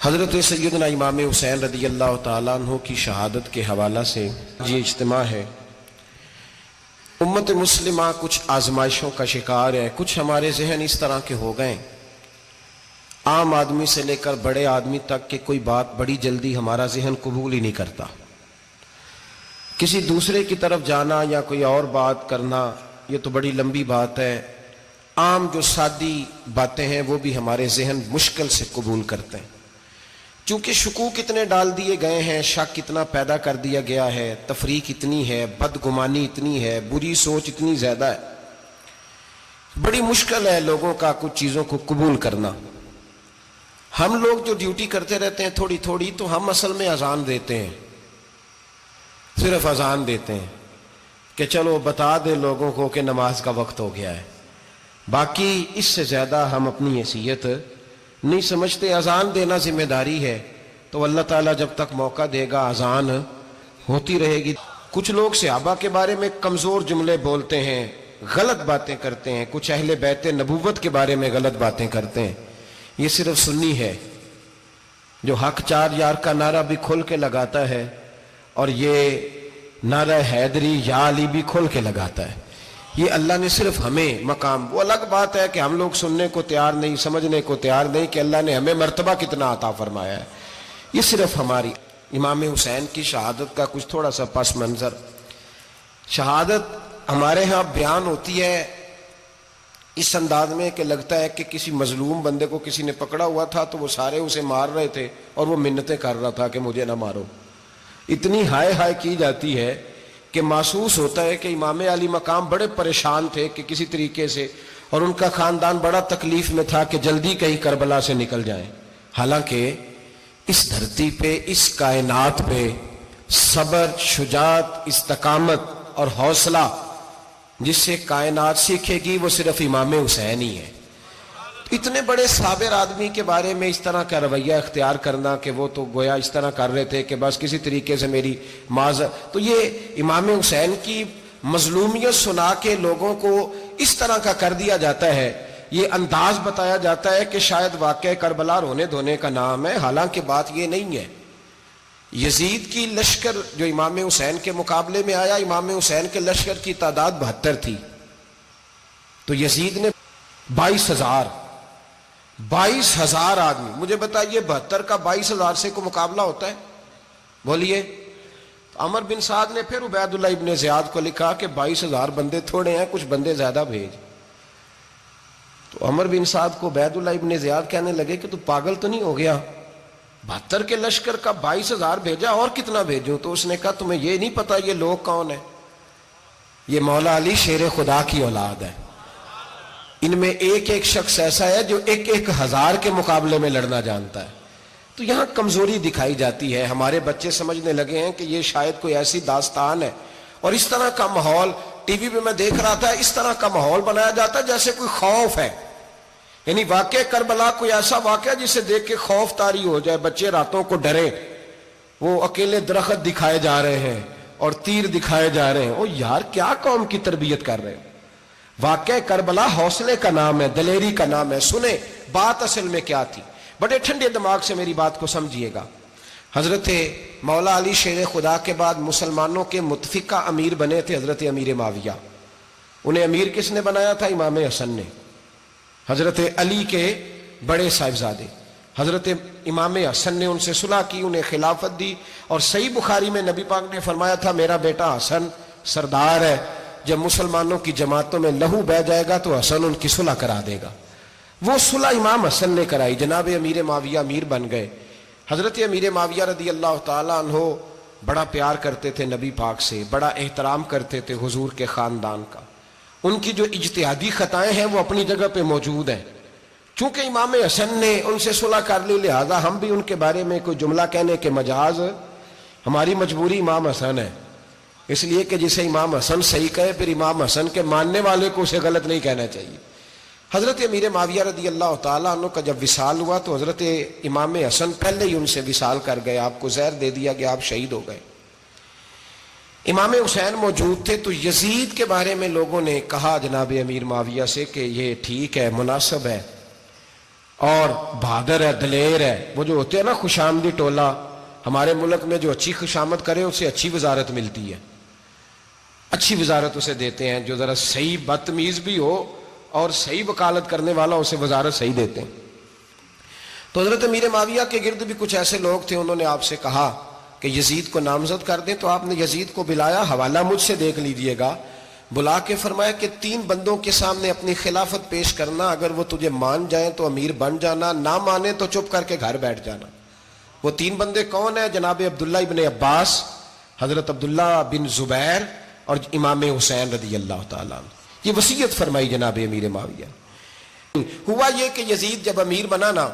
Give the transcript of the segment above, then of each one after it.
حضرت سیدنا امام حسین رضی اللہ تعالیٰ عنہ کی شہادت کے حوالہ سے یہ اجتماع ہے۔ امت مسلمہ کچھ آزمائشوں کا شکار ہے، کچھ ہمارے ذہن اس طرح کے ہو گئے، عام آدمی سے لے کر بڑے آدمی تک کہ کوئی بات بڑی جلدی ہمارا ذہن قبول ہی نہیں کرتا۔ کسی دوسرے کی طرف جانا یا کوئی اور بات کرنا یہ تو بڑی لمبی بات ہے، عام جو سادی باتیں ہیں وہ بھی ہمارے ذہن مشکل سے قبول کرتے ہیں، چونکہ شکوک اتنے ڈال دیے گئے ہیں، شک اتنا پیدا کر دیا گیا ہے، تفریق اتنی ہے، بدگمانی اتنی ہے، بری سوچ اتنی زیادہ ہے، بڑی مشکل ہے لوگوں کا کچھ چیزوں کو قبول کرنا۔ ہم لوگ جو ڈیوٹی کرتے رہتے ہیں تھوڑی تھوڑی، تو ہم اصل میں اذان دیتے ہیں، صرف اذان دیتے ہیں کہ چلو بتا دے لوگوں کو کہ نماز کا وقت ہو گیا ہے، باقی اس سے زیادہ ہم اپنی حیثیت نہیں سمجھتے۔ اذان دینا ذمہ داری ہے، تو اللہ تعالیٰ جب تک موقع دے گا اذان ہوتی رہے گی۔ کچھ لوگ صحابہ کے بارے میں کمزور جملے بولتے ہیں، غلط باتیں کرتے ہیں، کچھ اہل بیت نبوت کے بارے میں غلط باتیں کرتے ہیں، یہ صرف سنی ہے جو حق چار یار کا نعرہ بھی کھل کے لگاتا ہے، اور یہ نعرہ حیدری یا علی بھی کھل کے لگاتا ہے۔ یہ اللہ نے صرف ہمیں مقام، وہ الگ بات ہے کہ ہم لوگ سننے کو تیار نہیں، سمجھنے کو تیار نہیں کہ اللہ نے ہمیں مرتبہ کتنا عطا فرمایا ہے۔ یہ صرف ہماری امام حسین کی شہادت کا کچھ تھوڑا سا پس منظر۔ شہادت ہمارے ہاں بیان ہوتی ہے اس انداز میں کہ لگتا ہے کہ کسی مظلوم بندے کو کسی نے پکڑا ہوا تھا تو وہ سارے اسے مار رہے تھے اور وہ منتیں کر رہا تھا کہ مجھے نہ مارو، اتنی ہائے ہائے کی جاتی ہے کہ محسوس ہوتا ہے کہ امام علی مقام بڑے پریشان تھے کہ کسی طریقے سے، اور ان کا خاندان بڑا تکلیف میں تھا کہ جلدی کہیں کربلا سے نکل جائیں۔ حالانکہ اس دھرتی پہ، اس کائنات پہ صبر، شجاعت، استقامت اور حوصلہ جس سے کائنات سیکھے گی وہ صرف امام حسین ہی ہے۔ اتنے بڑے صابر آدمی کے بارے میں اس طرح کا رویہ اختیار کرنا کہ وہ تو گویا اس طرح کر رہے تھے کہ بس کسی طریقے سے میری معذرت، تو یہ امام حسین کی مظلومیت سنا کے لوگوں کو اس طرح کا کر دیا جاتا ہے، یہ انداز بتایا جاتا ہے کہ شاید واقعہ کربلا رونے دھونے کا نام ہے، حالانکہ بات یہ نہیں ہے۔ یزید کی لشکر جو امام حسین کے مقابلے میں آیا، امام حسین کے لشکر کی تعداد 72 تھی، تو یزید نے 22,000 آدمی، مجھے بتائیے 72 کا 22,000 سے کو مقابلہ ہوتا ہے؟ بولیے۔ عمر بن سعد نے پھر عبید اللہ ابن زیاد کو لکھا کہ 22,000 بندے تھوڑے ہیں، کچھ بندے زیادہ بھیج۔ تو عمر بن سعد کو عبید اللہ ابن زیاد کہنے لگے کہ تو پاگل تو نہیں ہو گیا، 72 کے لشکر کا 22,000 بھیجا، اور کتنا بھیجوں؟ تو اس نے کہا تمہیں یہ نہیں پتا یہ لوگ کون ہیں؟ یہ مولا علی شیر خدا کی اولاد ہے، ان میں ایک ایک شخص ایسا ہے جو 1,000 کے مقابلے میں لڑنا جانتا ہے۔ تو یہاں کمزوری دکھائی جاتی ہے، ہمارے بچے سمجھنے لگے ہیں کہ یہ شاید کوئی ایسی داستان ہے، اور اس طرح کا ماحول ٹی وی پہ میں دیکھ رہا تھا، اس طرح کا ماحول بنایا جاتا ہے جیسے کوئی خوف ہے، یعنی واقع کربلا کوئی ایسا واقعہ جسے دیکھ کے خوف طاری ہو جائے، بچے راتوں کو ڈرے، وہ اکیلے درخت دکھائے جا رہے ہیں اور تیر دکھائے جا رہے ہیں۔ او یار کیا قوم کی تربیت کر رہے ہیں؟ واقع کربلا حوصلے کا نام ہے، دلیری کا نام ہے۔ سنیں بات اصل میں کیا تھی، بڑے ٹھنڈے دماغ سے میری بات کو سمجھیے گا۔ حضرت مولا علی شیر خدا کے بعد مسلمانوں کے متفقہ امیر بنے تھے حضرت امیر معاویہ۔ انہیں امیر کس نے بنایا تھا؟ امام حسن نے، حضرت علی کے بڑے صاحبزادے۔ حضرت امام حسن نے ان سے صلح کی، انہیں خلافت دی، اور صحیح بخاری میں نبی پاک نے فرمایا تھا میرا بیٹا حسن سردار ہے، جب مسلمانوں کی جماعتوں میں لہو بہ جائے گا تو حسن ان کی صلح کرا دے گا۔ وہ صلح امام حسن نے کرائی، جناب امیر معاویہ امیر بن گئے۔ حضرت امیر معاویہ رضی اللہ تعالیٰ عنہ بڑا پیار کرتے تھے نبی پاک سے، بڑا احترام کرتے تھے حضور کے خاندان کا۔ ان کی جو اجتہادی خطائیں ہیں وہ اپنی جگہ پہ موجود ہیں، چونکہ امام حسن نے ان سے صلح کر لی، لہذا ہم بھی ان کے بارے میں کوئی جملہ کہنے کے مجاز، ہماری مجبوری امام حسن ہے، اس لیے کہ جسے امام حسن صحیح کہے پھر امام حسن کے ماننے والے کو اسے غلط نہیں کہنا چاہیے۔ حضرت امیر معاویہ رضی اللہ تعالیٰ عنہ کا جب وصال ہوا تو حضرت امام حسن پہلے ہی ان سے وصال کر گئے، آپ کو زہر دے دیا کہ آپ شہید ہو گئے۔ امام حسین موجود تھے، تو یزید کے بارے میں لوگوں نے کہا جناب امیر معاویہ سے کہ یہ ٹھیک ہے، مناسب ہے، اور بہادر ہے، دلیر ہے. وہ جو ہوتے ہیں نا خوش آمدی ٹولہ، ہمارے ملک میں جو اچھی خوشامد کرے اسے اچھی وزارت ملتی ہے، اچھی وزارت اسے دیتے ہیں. جو ذرا صحیح بدتمیز بھی ہو اور صحیح وکالت کرنے والا اسے وزارت صحیح دیتے ہیں. تو حضرت امیر معاویہ کے گرد بھی کچھ ایسے لوگ تھے، انہوں نے آپ سے کہا کہ یزید کو نامزد کر دیں. تو آپ نے یزید کو بلایا، حوالہ مجھ سے دیکھ لیجئے گا، بلا کے فرمایا کہ 3 بندوں کے سامنے اپنی خلافت پیش کرنا، اگر وہ تجھے مان جائیں تو امیر بن جانا، نہ مانے تو چپ کر کے گھر بیٹھ جانا. وہ 3 بندے کون ہیں؟ جناب عبداللہ ابن عباس، حضرت عبداللہ بن زبیر اور امام حسین رضی اللہ تعالیٰ عنہ. یہ وصیت فرمائی جناب امیر معاویہ. ہوا یہ کہ یزید جب امیر بنا نا،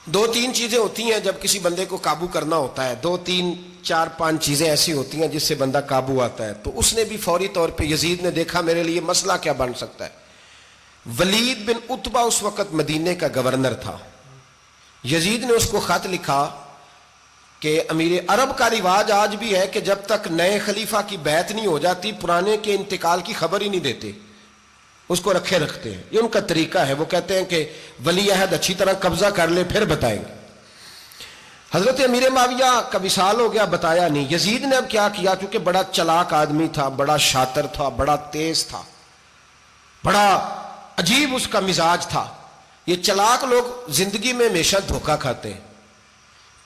2-3 چیزیں ہوتی ہیں جب کسی بندے کو قابو کرنا ہوتا ہے، 2-3-4-5 چیزیں ایسی ہوتی ہیں جس سے بندہ قابو آتا ہے. تو اس نے بھی فوری طور پہ، یزید نے دیکھا میرے لیے مسئلہ کیا بن سکتا ہے. ولید بن عتبہ اس وقت مدینے کا گورنر تھا. یزید نے اس کو خط لکھا کہ امیر عرب کا رواج آج بھی ہے کہ جب تک نئے خلیفہ کی بیعت نہیں ہو جاتی پرانے کے انتقال کی خبر ہی نہیں دیتے، اس کو رکھے رکھتے ہیں. یہ ان کا طریقہ ہے. وہ کہتے ہیں کہ ولی عہد اچھی طرح قبضہ کر لے پھر بتائیں گے. حضرت امیر معاویہ کا وصال ہو گیا، بتایا نہیں. یزید نے اب کیا کیا، چونکہ بڑا چلاک آدمی تھا، بڑا شاطر تھا، بڑا تیز تھا، بڑا عجیب اس کا مزاج تھا. یہ چلاک لوگ زندگی میں ہمیشہ دھوکہ کھاتے ہیں،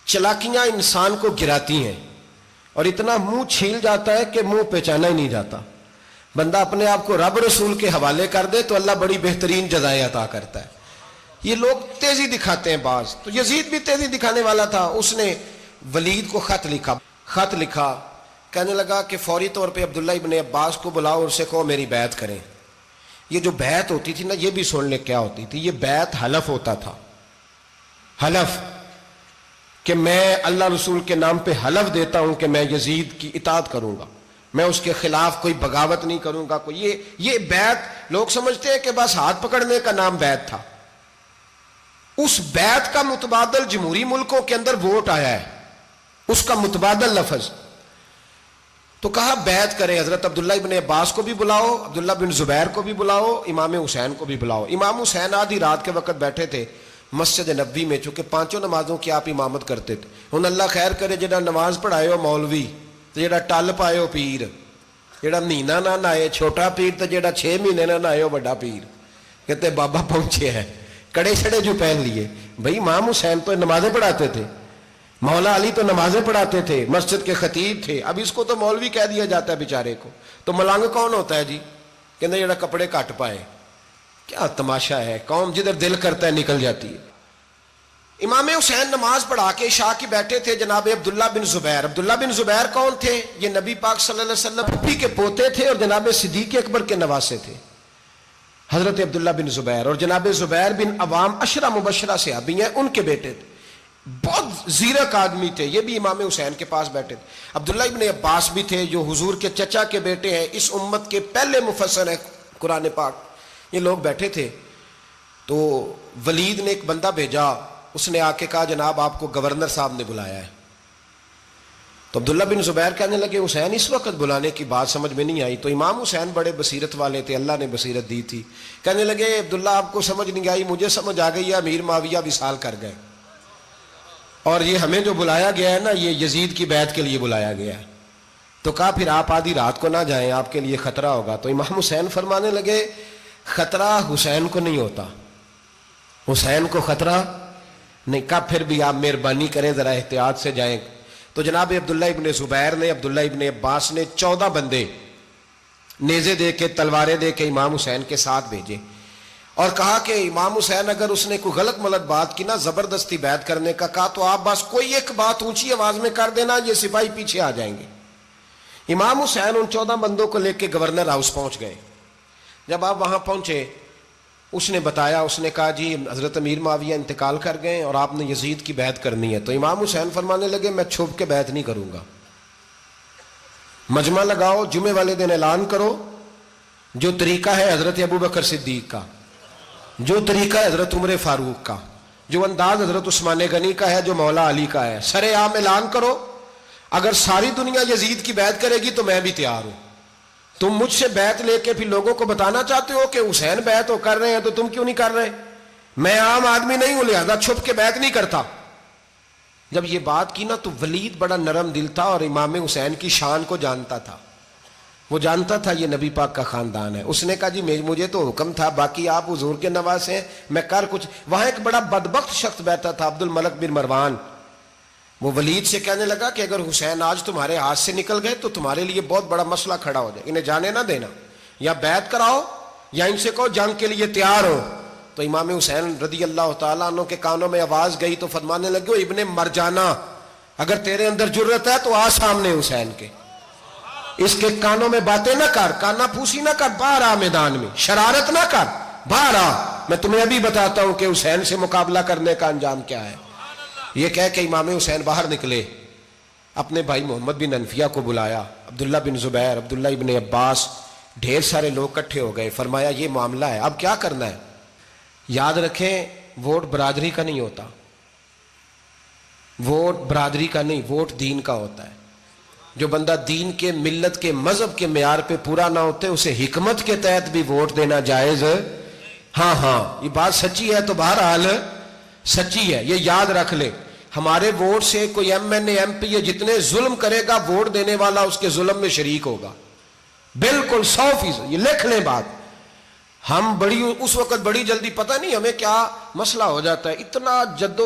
چلاکیاں انسان کو گراتی ہیں اور اتنا منہ چھیل جاتا ہے کہ منہ پہچانا ہی نہیں جاتا. بندہ اپنے آپ کو رب رسول کے حوالے کر دے تو اللہ بڑی بہترین جزائیں عطا کرتا ہے. یہ لوگ تیزی دکھاتے ہیں بعض. تو یزید بھی تیزی دکھانے والا تھا. اس نے ولید کو خط لکھا کہنے لگا کہ فوری طور پہ عبداللہ ابن عباس کو بلاؤ اور اسے کہو میری بیعت کریں. یہ جو بیعت ہوتی تھی نا، یہ بھی سن لے کیا ہوتی تھی. یہ بیعت حلف ہوتا تھا، حلف کہ میں اللہ رسول کے نام پہ حلف دیتا ہوں کہ میں یزید کی اطاعت کروں گا، میں اس کے خلاف کوئی بغاوت نہیں کروں گا. کوئی یہ بیعت لوگ سمجھتے ہیں کہ بس ہاتھ پکڑنے کا نام بیعت تھا. اس بیعت کا متبادل جمہوری ملکوں کے اندر ووٹ آیا ہے، اس کا متبادل لفظ. تو کہا بیعت کرے. حضرت عبداللہ ابن عباس کو بھی بلاؤ، عبداللہ بن زبیر کو بھی بلاؤ، امام حسین کو بھی بلاؤ. امام حسین آدھی رات کے وقت بیٹھے تھے مسجد نبوی میں، چونکہ 5 نمازوں کی آپ امامت کرتے تھے. ہن اللہ خیر کرے جڑا نماز پڑھائے ہو مولوی تے جڑا ٹل پائے ہو پیر، جڑا مہینہ نہ نہائے چھوٹا پیر تے جڑا 6 مہینے نہ نہائے ہو بڑا پیر. کہتے بابا پہنچے ہیں، کڑے چھڑے جو پہن لیے. بھائی امام حسین تو نمازیں پڑھاتے تھے، مولا علی تو نمازیں پڑھاتے تھے، مسجد کے خطیب تھے. اب اس کو تو مولوی کہہ دیا جاتا ہے بیچارے کو. تو ملنگ کون ہوتا ہے جی؟ کہتے جڑا کپڑے کٹ پائے. کیا تماشا ہے، قوم جدھر دل کرتا ہے نکل جاتی ہے. امام حسین نماز پڑھا کے عشاء کی بیٹھے تھے جناب عبداللہ بن زبیر. عبداللہ بن زبیر کون تھے؟ یہ نبی پاک صلی اللہ علیہ وسلم پھپھی کے پوتے تھے اور جناب صدیق اکبر کے نواسے تھے. حضرت عبداللہ بن زبیر اور جناب زبیر بن عوام عشرہ مبشرہ صحابی ہیں، ان کے بیٹے تھے. بہت زیرک آدمی تھے. یہ بھی امام حسین کے پاس بیٹھے تھے. عبداللہ ابن عباس بھی تھے جو حضور کے چچا کے بیٹے ہیں، اس امت کے پہلے مفسر ہیں قرآن پاک. یہ لوگ بیٹھے تھے. تو ولید نے ایک بندہ بھیجا، اس نے آ کے کہا جناب آپ کو گورنر صاحب نے بلایا ہے. تو عبداللہ بن زبیر کہنے لگے حسین اس وقت بلانے کی بات سمجھ میں نہیں آئی. تو امام حسین بڑے بصیرت والے تھے، اللہ نے بصیرت دی تھی. کہنے لگے عبداللہ آپ کو سمجھ نہیں آئی، مجھے سمجھ آ گئی ہے، امیر معاویہ وصال کر گئے اور یہ ہمیں جو بلایا گیا ہے نا یہ یزید کی بیعت کے لیے بلایا گیا ہے. تو کہا پھر آپ آدھی رات کو نہ جائیں، آپ کے لیے خطرہ ہوگا. تو امام حسین فرمانے لگے خطرہ حسین کو نہیں ہوتا، حسین کو خطرہ نہیں. کہا پھر بھی آپ مہربانی کریں ذرا احتیاط سے جائیں. تو جناب عبداللہ ابن زبیر نے، عبداللہ ابن عباس نے 14 بندے نیزے دے کے تلواریں دے کے امام حسین کے ساتھ بھیجے اور کہا کہ امام حسین اگر اس نے کوئی غلط ملت بات کی نا، زبردستی بیعت کرنے کا کہا، تو آپ بس کوئی ایک بات اونچی آواز میں کر دینا، یہ سپاہی پیچھے آ جائیں گے. امام حسین ان 14 بندوں کو لے کے گورنر ہاؤس پہنچ گئے. جب آپ وہاں پہنچے اس نے بتایا، اس نے کہا جی حضرت امیر معاویہ انتقال کر گئے اور آپ نے یزید کی بیعت کرنی ہے. تو امام حسین فرمانے لگے میں چھپ کے بیعت نہیں کروں گا، مجمع لگاؤ، جمعے والے دن اعلان کرو. جو طریقہ ہے حضرت ابو بکر صدیق کا، جو طریقہ ہے حضرت عمر فاروق کا، جو انداز حضرت عثمان غنی کا ہے، جو مولا علی کا ہے، سر عام اعلان کرو. اگر ساری دنیا یزید کی بیعت کرے گی تو میں بھی تیار ہوں. تم مجھ سے بیعت لے کے پھر لوگوں کو بتانا چاہتے ہو کہ حسین بیعت ہو کر رہے ہیں تو تم کیوں نہیں کر رہے؟ میں عام آدمی نہیں ہوں لہذا چھپ کے بیعت نہیں کرتا. جب یہ بات کی نا تو ولید بڑا نرم دل تھا اور امام حسین کی شان کو جانتا تھا. وہ جانتا تھا یہ نبی پاک کا خاندان ہے. اس نے کہا جی مجھے تو حکم تھا، باقی آپ حضور کے نواز ہیں، میں کر کچھ. وہاں ایک بڑا بدبخت شخص بیٹھا تھا، عبد الملک بن مروان. وہ ولید سے کہنے لگا کہ اگر حسین آج تمہارے ہاتھ سے نکل گئے تو تمہارے لیے بہت بڑا مسئلہ کھڑا ہو جائے، انہیں جانے نہ دینا، یا بیعت کراؤ یا ان سے کہو جنگ کے لیے تیار ہو. تو امام حسین رضی اللہ تعالیٰ عنہ کے کانوں میں آواز گئی تو فرمانے لگے ابن مرجانہ، اگر تیرے اندر جرت ہے تو آ سامنے حسین کے، اس کے کانوں میں باتیں نہ کر، کانا پھوسی نہ کر، باہر آ میدان میں، شرارت نہ کر، باہر آ، میں تمہیں ابھی بتاتا ہوں کہ حسین سے مقابلہ کرنے کا انجام کیا ہے. یہ کہہ کہ امام حسین باہر نکلے، اپنے بھائی محمد بن انفیہ کو بلایا، عبداللہ بن زبیر، عبداللہ ابن عباس، ڈھیر سارے لوگ اکٹھے ہو گئے. فرمایا یہ معاملہ ہے، اب کیا کرنا ہے. یاد رکھیں ووٹ برادری کا نہیں ہوتا، ووٹ برادری کا نہیں، ووٹ دین کا ہوتا ہے. جو بندہ دین کے، ملت کے، مذہب کے معیار پہ پورا نہ ہوتے اسے حکمت کے تحت بھی ووٹ دینا جائز. ہاں یہ بات سچی ہے تو بہرحال سچی ہے، یہ یاد رکھ لے. ہمارے ووٹ سے کوئی ایم این اے، ایم پی اے جتنے ظلم کرے گا، ووٹ دینے والا اس کے ظلم میں شریک ہوگا، بالکل 100%. یہ لکھ لیں بات. ہم اس وقت بڑی جلدی، پتہ نہیں ہمیں کیا مسئلہ ہو جاتا ہے، اتنا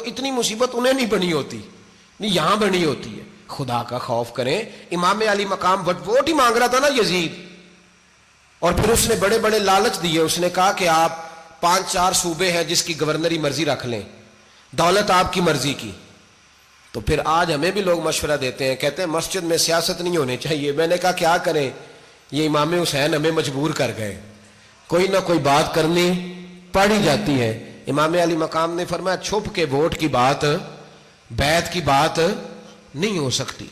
اتنی مصیبت انہیں نہیں بنی ہوتی، نہیں یہاں بنی ہوتی ہے. خدا کا خوف کریں. امام علی مقام ووٹ ہی مانگ رہا تھا نا یزید، اور پھر اس نے بڑے بڑے لالچ دیے. اس نے کہا کہ آپ 5-4 صوبے ہیں جس کی گورنری مرضی رکھ لیں، دولت آپ کی مرضی کی. تو پھر آج ہمیں بھی لوگ مشورہ دیتے ہیں، کہتے ہیں مسجد میں سیاست نہیں ہونی چاہیے. میں نے کہا کیا کریں، یہ امام حسین ہمیں مجبور کر گئے، کوئی نہ کوئی بات کرنی پڑ ہی جاتی ہے. امام علی مقام نے فرمایا چھپ کے ووٹ کی بات، بیعت کی بات نہیں ہو سکتی.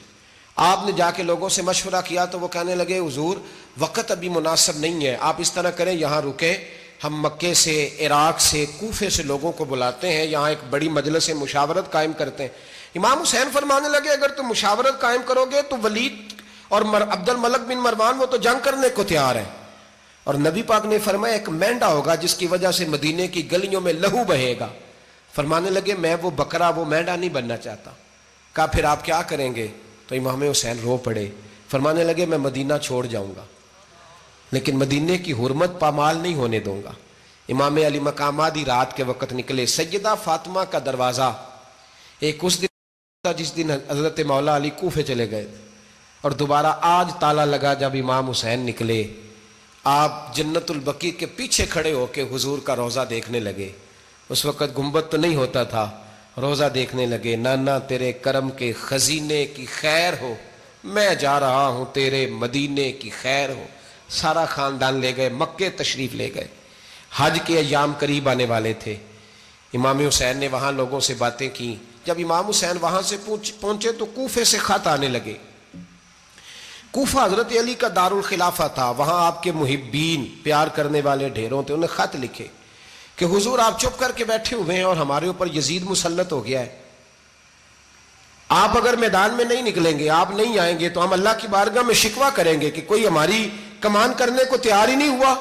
آپ نے جا کے لوگوں سے مشورہ کیا تو وہ کہنے لگے حضور وقت ابھی مناسب نہیں ہے، آپ اس طرح کریں یہاں رکے، ہم مکے سے، عراق سے، کوفے سے لوگوں کو بلاتے ہیں، یہاں ایک بڑی مجلس مشاورت قائم کرتے ہیں. امام حسین فرمانے لگے اگر تم مشاورت قائم کرو گے تو ولید اور عبد الملک بن مروان وہ تو جنگ کرنے کو تیار ہیں، اور نبی پاک نے فرمایا ایک مینڈا ہوگا جس کی وجہ سے مدینے کی گلیوں میں لہو بہے گا. فرمانے لگے میں وہ بکرا، وہ مینڈا نہیں بننا چاہتا. کہا پھر آپ کیا کریں گے؟ تو امام حسین رو پڑے، فرمانے لگے میں مدینہ چھوڑ جاؤں گا لیکن مدینے کی حرمت پامال نہیں ہونے دوں گا. امام علی مقام آدھی رات کے وقت نکلے. سیدہ فاطمہ کا دروازہ ایک اس دن تھا جس دن حضرت مولا علی کوفے چلے گئے، اور دوبارہ آج تالا لگا جب امام حسین نکلے. آپ جنت البقیع کے پیچھے کھڑے ہو کے حضور کا روضہ دیکھنے لگے. اس وقت گنبد تو نہیں ہوتا تھا، روضہ دیکھنے لگے. نانا تیرے کرم کے خزینے کی خیر ہو، میں جا رہا ہوں تیرے مدینے کی خیر ہو. سارا خاندان لے گئے، مکے تشریف لے گئے. حج کے ایام قریب آنے والے تھے. امام حسین نے وہاں لوگوں سے باتیں کی. جب امام حسین وہاں سے پہنچے تو کوفے سے خط آنے لگے. کوفہ حضرت علی کا دارالخلافہ تھا، وہاں آپ کے محبین، پیار کرنے والے ڈھیروں تھے. انہیں خط لکھے کہ حضور آپ چپ کر کے بیٹھے ہوئے ہیں اور ہمارے اوپر یزید مسلط ہو گیا ہے. آپ اگر میدان میں نہیں نکلیں گے، آپ نہیں آئیں گے تو ہم اللہ کی بارگاہ میں شکوہ کریں گے کہ کوئی ہماری کمان کرنے کو تیار ہی نہیں ہوا.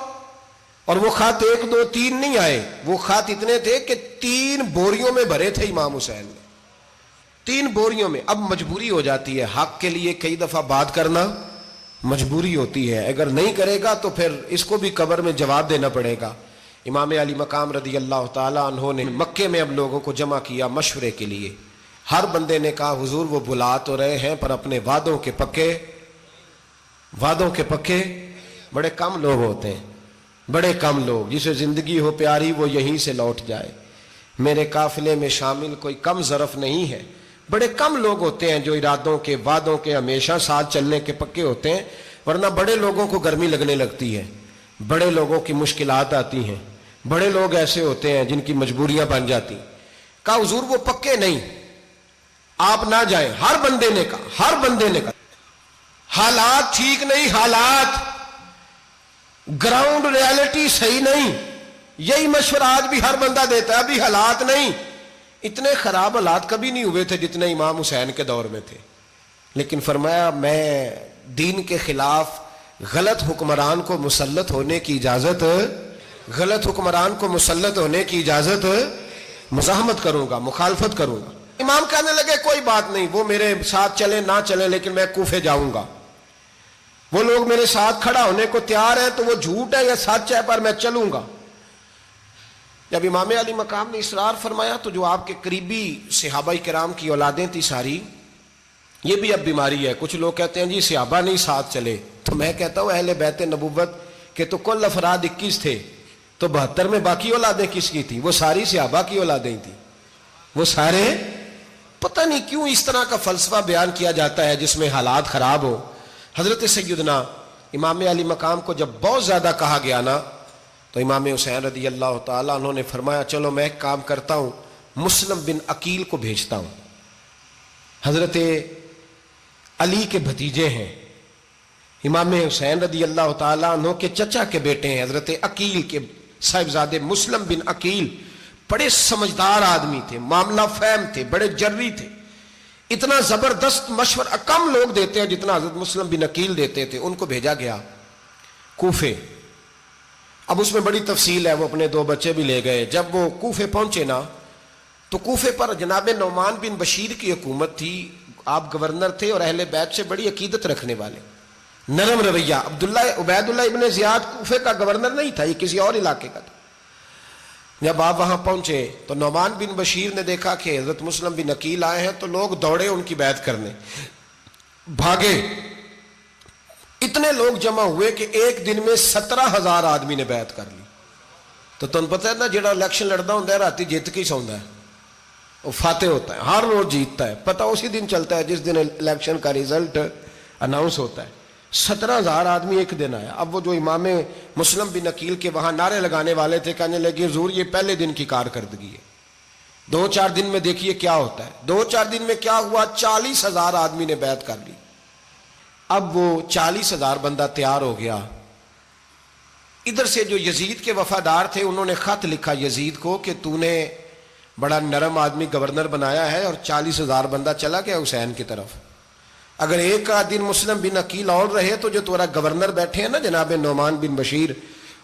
اور وہ خط 1 2 3 نہیں آئے، وہ خط اتنے تھے کہ 3 بوریوں میں بھرے تھے امام حسین نے، 3 بوریوں میں. اب مجبوری ہو جاتی ہے، حق کے لیے کئی دفعہ بات کرنا مجبوری ہوتی ہے. اگر نہیں کرے گا تو پھر اس کو بھی قبر میں جواب دینا پڑے گا. امام علی مقام رضی اللہ تعالیٰ عنہ نے مکے میں اب لوگوں کو جمع کیا مشورے کے لیے. ہر بندے نے کہا حضور وہ بلا تو رہے ہیں پر اپنے وعدوں کے پکے. بڑے کم لوگ ہوتے ہیں، بڑے کم لوگ، جسے زندگی ہو پیاری وہ یہیں سے لوٹ جائے. میرے قافلے میں شامل کوئی کم ظرف نہیں ہے. بڑے کم لوگ ہوتے ہیں جو ارادوں کے، وعدوں کے، ہمیشہ ساتھ چلنے کے پکے ہوتے ہیں. ورنہ بڑے لوگوں کو گرمی لگنے لگتی ہے، بڑے لوگوں کی مشکلات آتی ہیں، بڑے لوگ ایسے ہوتے ہیں جن کی مجبوریاں بن جاتی. کہا حضور وہ پکے نہیں، آپ نہ جائیں. ہر بندے نے کہا حالات ٹھیک نہیں، حالات گراؤنڈ ریالٹی صحیح نہیں. یہی مشورہ آج بھی ہر بندہ دیتا ہے، ابھی حالات نہیں. اتنے خراب حالات کبھی نہیں ہوئے تھے جتنے امام حسین کے دور میں تھے. لیکن فرمایا میں دین کے خلاف غلط حکمران کو مسلط ہونے کی اجازت غلط حکمران کو مسلط ہونے کی اجازت مزاحمت کروں گا، مخالفت کروں گا۔ امام کہنے لگے کوئی بات نہیں، وہ میرے ساتھ چلے نہ چلے لیکن میں کوفے جاؤں گا، وہ لوگ میرے ساتھ کھڑا ہونے کو تیار ہے تو وہ جھوٹ ہے یا سچ ہے پر میں چلوں گا۔ جب امام علی مقام نے اصرار فرمایا تو جو آپ کے قریبی صحابہ کرام کی اولادیں تھی ساری، یہ بھی اب بیماری ہے، کچھ لوگ کہتے ہیں جی صحابہ نہیں ساتھ چلے، تو میں کہتا ہوں اہل بیت نبوت کے تو کل افراد 21 تھے، تو 72 میں باقی اولادیں کس کی تھی؟ وہ ساری صحابہ کی اولادیں تھیں، وہ سارے۔ پتہ نہیں کیوں اس طرح کا فلسفہ بیان کیا جاتا ہے جس میں حالات خراب ہو۔ حضرت سیدنا امام علی مقام کو جب بہت زیادہ کہا گیا نا تو امام حسین رضی اللہ تعالیٰ انہوں نے فرمایا چلو میں ایک کام کرتا ہوں، مسلم بن عقیل کو بھیجتا ہوں، حضرت علی کے بھتیجے ہیں، امام حسین رضی اللہ تعالیٰ عنہ کے چچا کے بیٹے ہیں، حضرت عقیل کے صاحبزادے مسلم بن عقیل بڑے سمجھدار آدمی تھے، معاملہ فہم تھے، بڑے جری تھے، اتنا زبردست مشورہ کم لوگ دیتے ہیں جتنا حضرت مسلم بن عقیل دیتے تھے۔ ان کو بھیجا گیا کوفے۔ اب اس میں بڑی تفصیل ہے، وہ اپنے 2 بچے بھی لے گئے۔ جب وہ کوفے پہنچے نا تو کوفے پر جناب نعمان بن بشیر کی حکومت تھی، آپ گورنر تھے اور اہل بیت سے بڑی عقیدت رکھنے والے، نرم رویہ۔ عبید اللہ ابن زیاد کوفے کا گورنر نہیں تھا، یہ کسی اور علاقے کا تھا۔ جب آپ وہاں پہنچے تو نعمان بن بشیر نے دیکھا کہ حضرت مسلم بن عقیل آئے ہیں تو لوگ دوڑے ان کی بیعت کرنے، بھاگے، اتنے لوگ جمع ہوئے کہ ایک دن میں 17,000 آدمی نے بیعت کر لی۔ تو تمہیں پتہ ہے نا جڑا الیکشن لڑتا ہوتا ہے راتی جیت کے ہی سوندا ہے، وہ فاتح ہوتا ہے، ہر روز جیتتا ہے، پتہ اسی دن چلتا ہے جس دن الیکشن کا ریزلٹ اناؤنس ہوتا ہے۔ 17,000 آدمی ایک دن آیا۔ اب وہ جو امام مسلم بن عقیل کے وہاں نعرے لگانے والے تھے کہنے لگے حضور یہ پہلے دن کی کارکردگی ہے، 2-4 دن میں دیکھیے کیا ہوتا ہے۔ 2-4 دن میں کیا ہوا؟ 40,000 آدمی نے بیعت کر لی۔ اب وہ 40,000 بندہ تیار ہو گیا۔ ادھر سے جو یزید کے وفادار تھے انہوں نے خط لکھا یزید کو کہ تو نے بڑا نرم آدمی گورنر بنایا ہے اور 40,000 بندہ چلا گیا حسین کی طرف، اگر ایک دن مسلم بن عقیل اور رہے تو جو تمہارا گورنر بیٹھے ہیں نا جناب نعمان بن بشیر،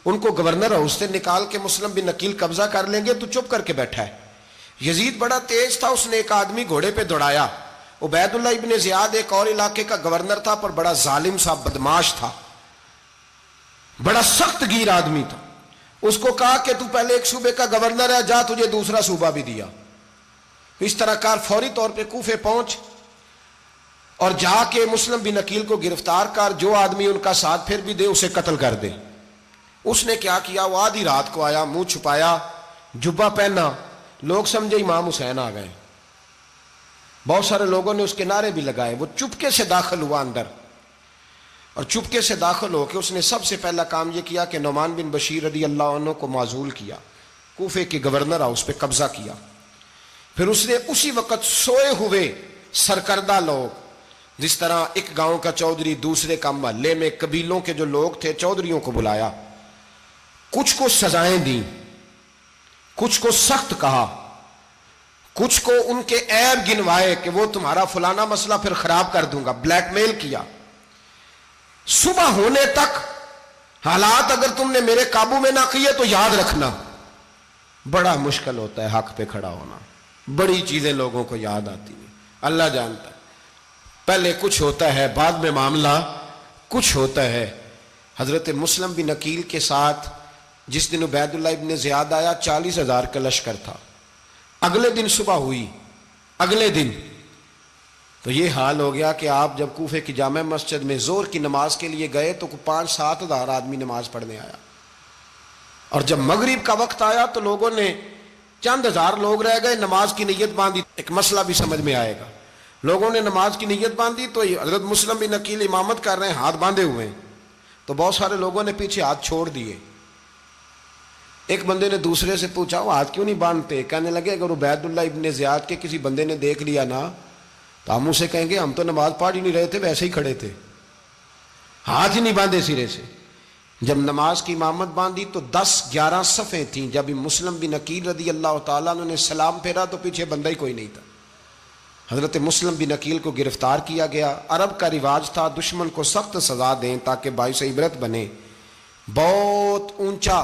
ان کو گورنر ہاؤس سے نکال کے مسلم بن عقیل قبضہ کر لیں گے، تو چپ کر کے بیٹھا ہے۔ یزید بڑا تیز تھا، اس نے ایک آدمی گھوڑے پہ دوڑایا۔ عبید اللہ ابن زیاد ایک اور علاقے کا گورنر تھا پر بڑا ظالم سا بدماش تھا، بڑا سخت گیر آدمی تھا۔ اس کو کہا کہ تو پہلے ایک صوبے کا گورنر ہے، جا تجھے دوسرا صوبہ بھی دیا۔ اس طرح کار فوری طور پہ کوفے پہنچ اور جا کے مسلم بن عقیل کو گرفتار کر، جو آدمی ان کا ساتھ پھر بھی دے اسے قتل کر دے۔ اس نے کیا کیا؟ وہ آدھی رات کو آیا، منہ چھپایا، جبہ پہنا، لوگ سمجھے امام حسین آ گئے۔ بہت سارے لوگوں نے اس کے نعرے بھی لگائے۔ وہ چپکے سے داخل ہوا اندر، اور چپکے سے داخل ہو کے اس نے سب سے پہلا کام یہ کیا کہ نعمان بن بشیر رضی اللہ عنہ کو معزول کیا، کوفے کے گورنر ہاؤس پہ قبضہ کیا۔ پھر اس نے اسی وقت سوئے ہوئے سرکردہ لوگ، جس طرح ایک گاؤں کا چودھری دوسرے کا محلے میں قبیلوں کے جو لوگ تھے چودھریوں کو بلایا، کچھ کو سزائیں دیں، کچھ کو سخت کہا، کچھ کو ان کے عیب گنوائے کہ وہ تمہارا فلانا مسئلہ پھر خراب کر دوں گا، بلیک میل کیا۔ صبح ہونے تک حالات اگر تم نے میرے قابو میں نہ کیے تو یاد رکھنا بڑا مشکل ہوتا ہے حق پہ کھڑا ہونا، بڑی چیزیں لوگوں کو یاد آتی ہیں، اللہ جانتا ہے۔ پہلے کچھ ہوتا ہے، بعد میں معاملہ کچھ ہوتا ہے۔ حضرت مسلم بن عقیل کے ساتھ جس دن عبید اللہ ابن زیاد آیا 40,000 کا لشکر تھا۔ اگلے دن صبح ہوئی، اگلے دن تو یہ حال ہو گیا کہ آپ جب کوفے کی جامع مسجد میں ظہر کی نماز کے لیے گئے تو 5-7 ہزار آدمی نماز پڑھنے آیا، اور جب مغرب کا وقت آیا تو لوگوں نے چند ہزار لوگ رہ گئے، نماز کی نیت باندھی۔ ایک مسئلہ بھی سمجھ میں آئے گا، لوگوں نے نماز کی نیت باندھی تو حضرت مسلم بن عقیل امامت کر رہے ہیں، ہاتھ باندھے ہوئے ہیں، تو بہت سارے لوگوں نے پیچھے ہاتھ چھوڑ دیے۔ ایک بندے نے دوسرے سے پوچھا وہ ہاتھ کیوں نہیں باندھتے؟ کہنے لگے اگر عبید اللہ ابن زیاد کے کسی بندے نے دیکھ لیا نا تو ہم اسے کہیں گے ہم تو نماز پڑھ ہی نہیں رہے تھے، ویسے ہی کھڑے تھے، ہاتھ ہی نہیں باندھے سرے سے۔ جب نماز کی امامت باندھی تو 10-11 صفیں تھیں۔ جب مسلم بن عقیل رضی اللہ تعالیٰ عنہ نے سلام پھیرا تو پیچھے بندہ ہی کوئی نہیں تھا۔ حضرت مسلم بن عقیل کو گرفتار کیا گیا۔ عرب کا رواج تھا دشمن کو سخت سزا دیں تاکہ باعث عبرت بنے۔ بہت اونچا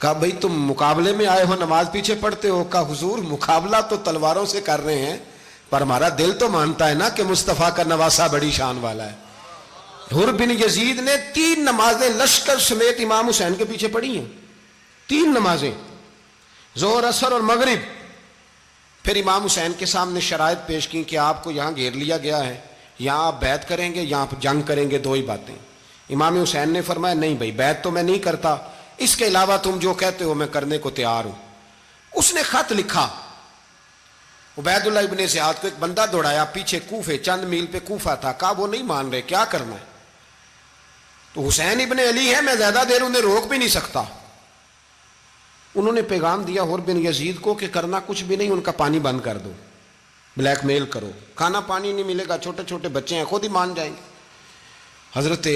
کہا بھئی تم مقابلے میں آئے ہو نماز پیچھے پڑھتے ہو؟ کہا حضور مقابلہ تو تلواروں سے کر رہے ہیں پر ہمارا دل تو مانتا ہے نا کہ مصطفیٰ کا نواسہ بڑی شان والا ہے۔ حر بن یزید نے 3 نمازیں لشکر سمیت امام حسین کے پیچھے پڑھی ہیں، 3 نمازیں، ظہر اثر اور مغرب۔ پھر امام حسین کے سامنے شرائط پیش کی کہ آپ کو یہاں گھیر لیا گیا ہے، یہاں آپ بیعت کریں گے یا آپ جنگ کریں گے، 2 ہی باتیں۔ امام حسین نے فرمایا نہیں بھائی بیعت تو میں نہیں کرتا، اس کے علاوہ تم جو کہتے ہو میں کرنے کو تیار ہوں۔ اس نے خط لکھا، عبید اللہ ابن زیاد کو ایک بندہ دوڑایا پیچھے کوفے، چند میل پہ کوفہ تھا، کہا وہ نہیں مان رہے، کیا کرنا ہے؟ تو حسین ابن علی ہے، میں زیادہ دیر انہیں روک بھی نہیں سکتا۔ انہوں نے پیغام دیا حر بن یزید کو کہ کرنا کچھ بھی نہیں، ان کا پانی بند کر دو، بلیک میل کرو، کھانا پانی نہیں ملے گا، چھوٹے چھوٹے بچے ہیں خود ہی مان جائیں گے۔ حضرت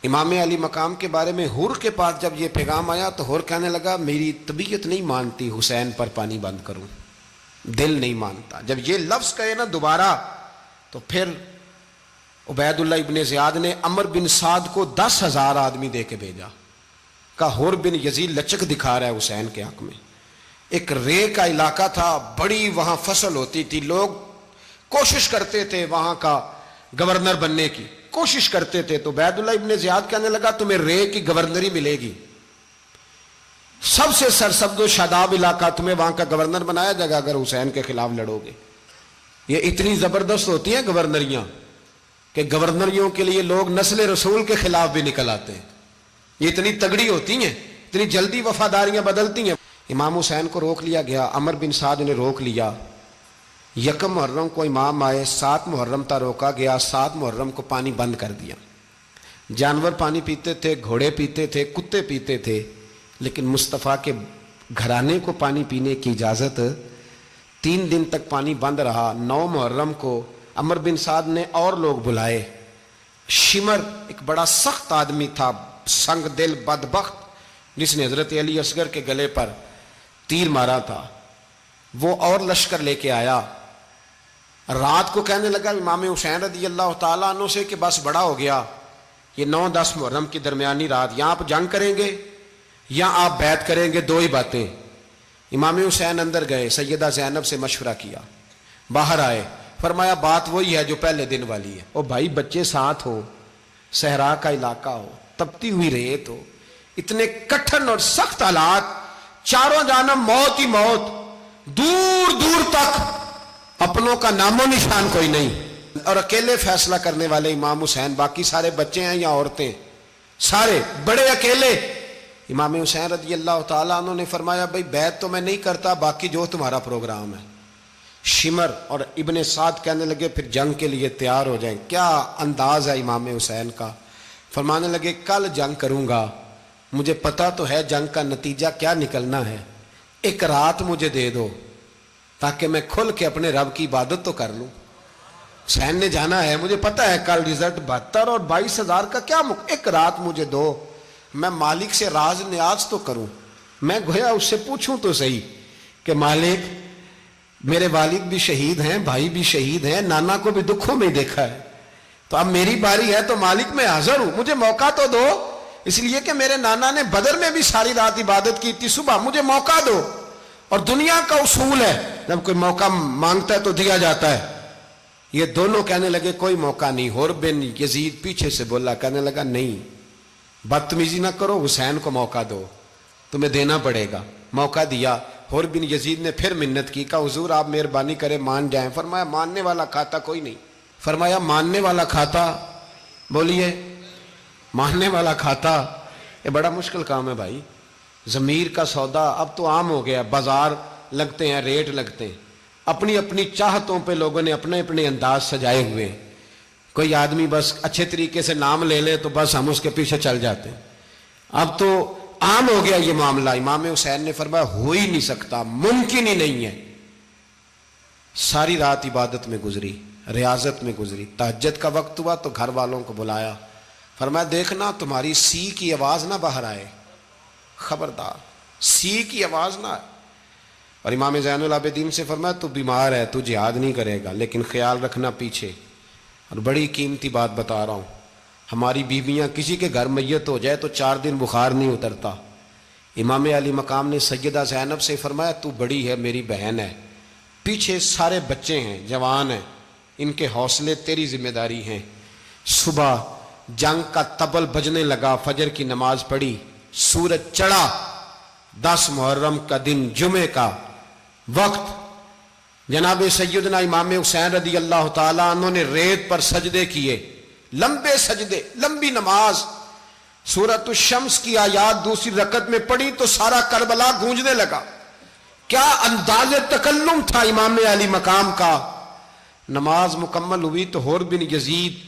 امام علی مقام کے بارے میں حر کے پاس جب یہ پیغام آیا تو حر کہنے لگا میری طبیعت نہیں مانتی حسین پر پانی بند کروں، دل نہیں مانتا۔ جب یہ لفظ کہے نا دوبارہ تو پھر عبید اللہ ابن زیاد نے عمر بن سعد کو 10,000 آدمی دے کے بھیجا، کہا حر بن یزید لچک دکھا رہا ہے حسین کے حق میں۔ ایک رے کا علاقہ تھا، بڑی وہاں فصل ہوتی تھی، لوگ کوشش کرتے تھے وہاں کا گورنر بننے کی، کوشش کرتے تھے۔ تو عبید اللہ ابن زیاد کہنے لگا تمہیں رے کی گورنری ملے گی، سب سے سرسبز و شاداب علاقہ، تمہیں وہاں کا گورنر بنایا جائے گا اگر حسین کے خلاف لڑو گے۔ یہ اتنی زبردست ہوتی ہیں گورنریاں کہ گورنریوں کے لیے لوگ نسل رسول کے خلاف بھی نکل آتے ہیں، یہ اتنی تگڑی ہوتی ہیں، اتنی جلدی وفاداریاں بدلتی ہیں۔ امام حسین کو روک لیا گیا، عمر بن سعد نے روک لیا۔ 1 محرم کو امام آئے، 7 محرم تا روکا گیا، 7 محرم کو پانی بند کر دیا۔ جانور پانی پیتے تھے، گھوڑے پیتے تھے، کتے پیتے تھے، لیکن مصطفیٰ کے گھرانے کو پانی پینے کی اجازت، 3 دن تک پانی بند رہا۔ 9 محرم کو عمر بن سعد نے اور لوگ بلائے۔ شمر ایک بڑا سخت آدمی تھا، سنگ دل بدبخت، جس نے حضرت علی اصغر کے گلے پر تیر مارا تھا، وہ اور لشکر لے کے آیا۔ رات کو کہنے لگا امام حسین رضی اللہ تعالیٰ عنہ سے کہ بس بڑا ہو گیا، یہ 9-10 محرم کی درمیانی رات، یہاں آپ جنگ کریں گے یا آپ بیعت کریں گے، 2 ہی باتیں۔ امام حسین اندر گئے، سیدہ زینب سے مشورہ کیا، باہر آئے، فرمایا بات وہی ہے جو پہلے دن والی ہے۔ او بھائی بچے ساتھ ہو، صحرا کا علاقہ ہو، تپتی ہوئی ریت ہو، اتنے کٹھن اور سخت حالات، چاروں جانب موت ہی موت، دور دور تک اپنوں کا نام و نشان کوئی نہیں، اور اکیلے فیصلہ کرنے والے امام حسین، باقی سارے بچے ہیں یا عورتیں، سارے بڑے اکیلے۔ امام حسین رضی اللہ تعالیٰ عنہ نے فرمایا بھائی بیعت تو میں نہیں کرتا، باقی جو تمہارا پروگرام ہے۔ شمر اور ابن سعد کہنے لگے پھر جنگ کے لیے تیار ہو جائیں۔ کیا انداز ہے امام حسین کا، فرمانے لگے کل جنگ کروں گا، مجھے پتا تو ہے جنگ کا نتیجہ کیا نکلنا ہے، 1 رات مجھے دے دو تاکہ میں کھل کے اپنے رب کی عبادت تو کر لوں۔ حسین نے جانا ہے، مجھے پتا ہے کل رزلٹ 72 اور 22,000 کا کیا 1 رات مجھے دو، میں مالک سے راز نیاز تو کروں، میں گویا اس سے پوچھوں تو صحیح کہ مالک میرے والد بھی شہید ہیں، بھائی بھی شہید ہیں، نانا کو بھی دکھوں میں دیکھا ہے، تو اب میری باری ہے تو مالک میں حاضر ہوں، مجھے موقع تو دو، اس لیے کہ میرے نانا نے بدر میں بھی ساری رات عبادت کی تھی، صبح مجھے موقع دو۔ اور دنیا کا اصول ہے جب کوئی موقع مانگتا ہے تو دیا جاتا ہے۔ یہ دونوں کہنے لگے کوئی موقع نہیں۔ حر بن یزید پیچھے سے بولا، کہنے لگا نہیں بدتمیزی نہ کرو، حسین کو موقع دو، تمہیں دینا پڑے گا۔ موقع دیا۔ حر بن یزید نے پھر منت کی، کہا حضور آپ مہربانی کریں مان جائیں۔ فرمایا ماننے والا کھاتا کوئی نہیں۔ فرمایا ماننے والا کھاتا، بولیے ماننے والا کھاتا، یہ بڑا مشکل کام ہے بھائی۔ ضمیر کا سودا اب تو عام ہو گیا، بازار لگتے ہیں، ریٹ لگتے ہیں، اپنی اپنی چاہتوں پہ لوگوں نے اپنے اپنے انداز سجائے ہوئے ہیں۔ کوئی آدمی بس اچھے طریقے سے نام لے لے تو بس ہم اس کے پیچھے چل جاتے ہیں۔ اب تو عام ہو گیا یہ معاملہ۔ امام حسین نے فرمایا ہو ہی نہیں سکتا، ممکن ہی نہیں ہے۔ ساری رات عبادت میں گزری، ریاضت میں گزری۔ تہجد کا وقت ہوا تو گھر والوں کو بلایا، فرمایا دیکھنا تمہاری سی کی آواز نہ باہر آئے، خبردار سی کی آواز نہ آئے۔ اور امام زین العابدین سے فرمایا تو بیمار ہے، تو جہاد نہیں کرے گا، لیکن خیال رکھنا پیچھے۔ اور بڑی قیمتی بات بتا رہا ہوں، ہماری بیویاں کسی کے گھر میت ہو جائے تو 4 دن بخار نہیں اترتا، امام علی مقام نے سیدہ زینب سے فرمایا تو بڑی ہے، میری بہن ہے، پیچھے سارے بچے ہیں، جوان ہیں، ان کے حوصلے تیری ذمہ داری ہیں۔ صبح جنگ کا طبل بجنے لگا، فجر کی نماز پڑھی، سورج چڑھا، 10 محرم کا دن، جمعے کا وقت، جناب سیدنا امام حسین رضی اللہ تعالیٰ عنہ نے ریت پر سجدے کیے، لمبے سجدے، لمبی نماز، سورۃ الشمس کی آیات دوسری رکعت میں پڑھی تو سارا کربلا گونجنے لگا۔ کیا انداز تکلم تھا امام علی مقام کا۔ نماز مکمل ہوئی تو حور بن یزید،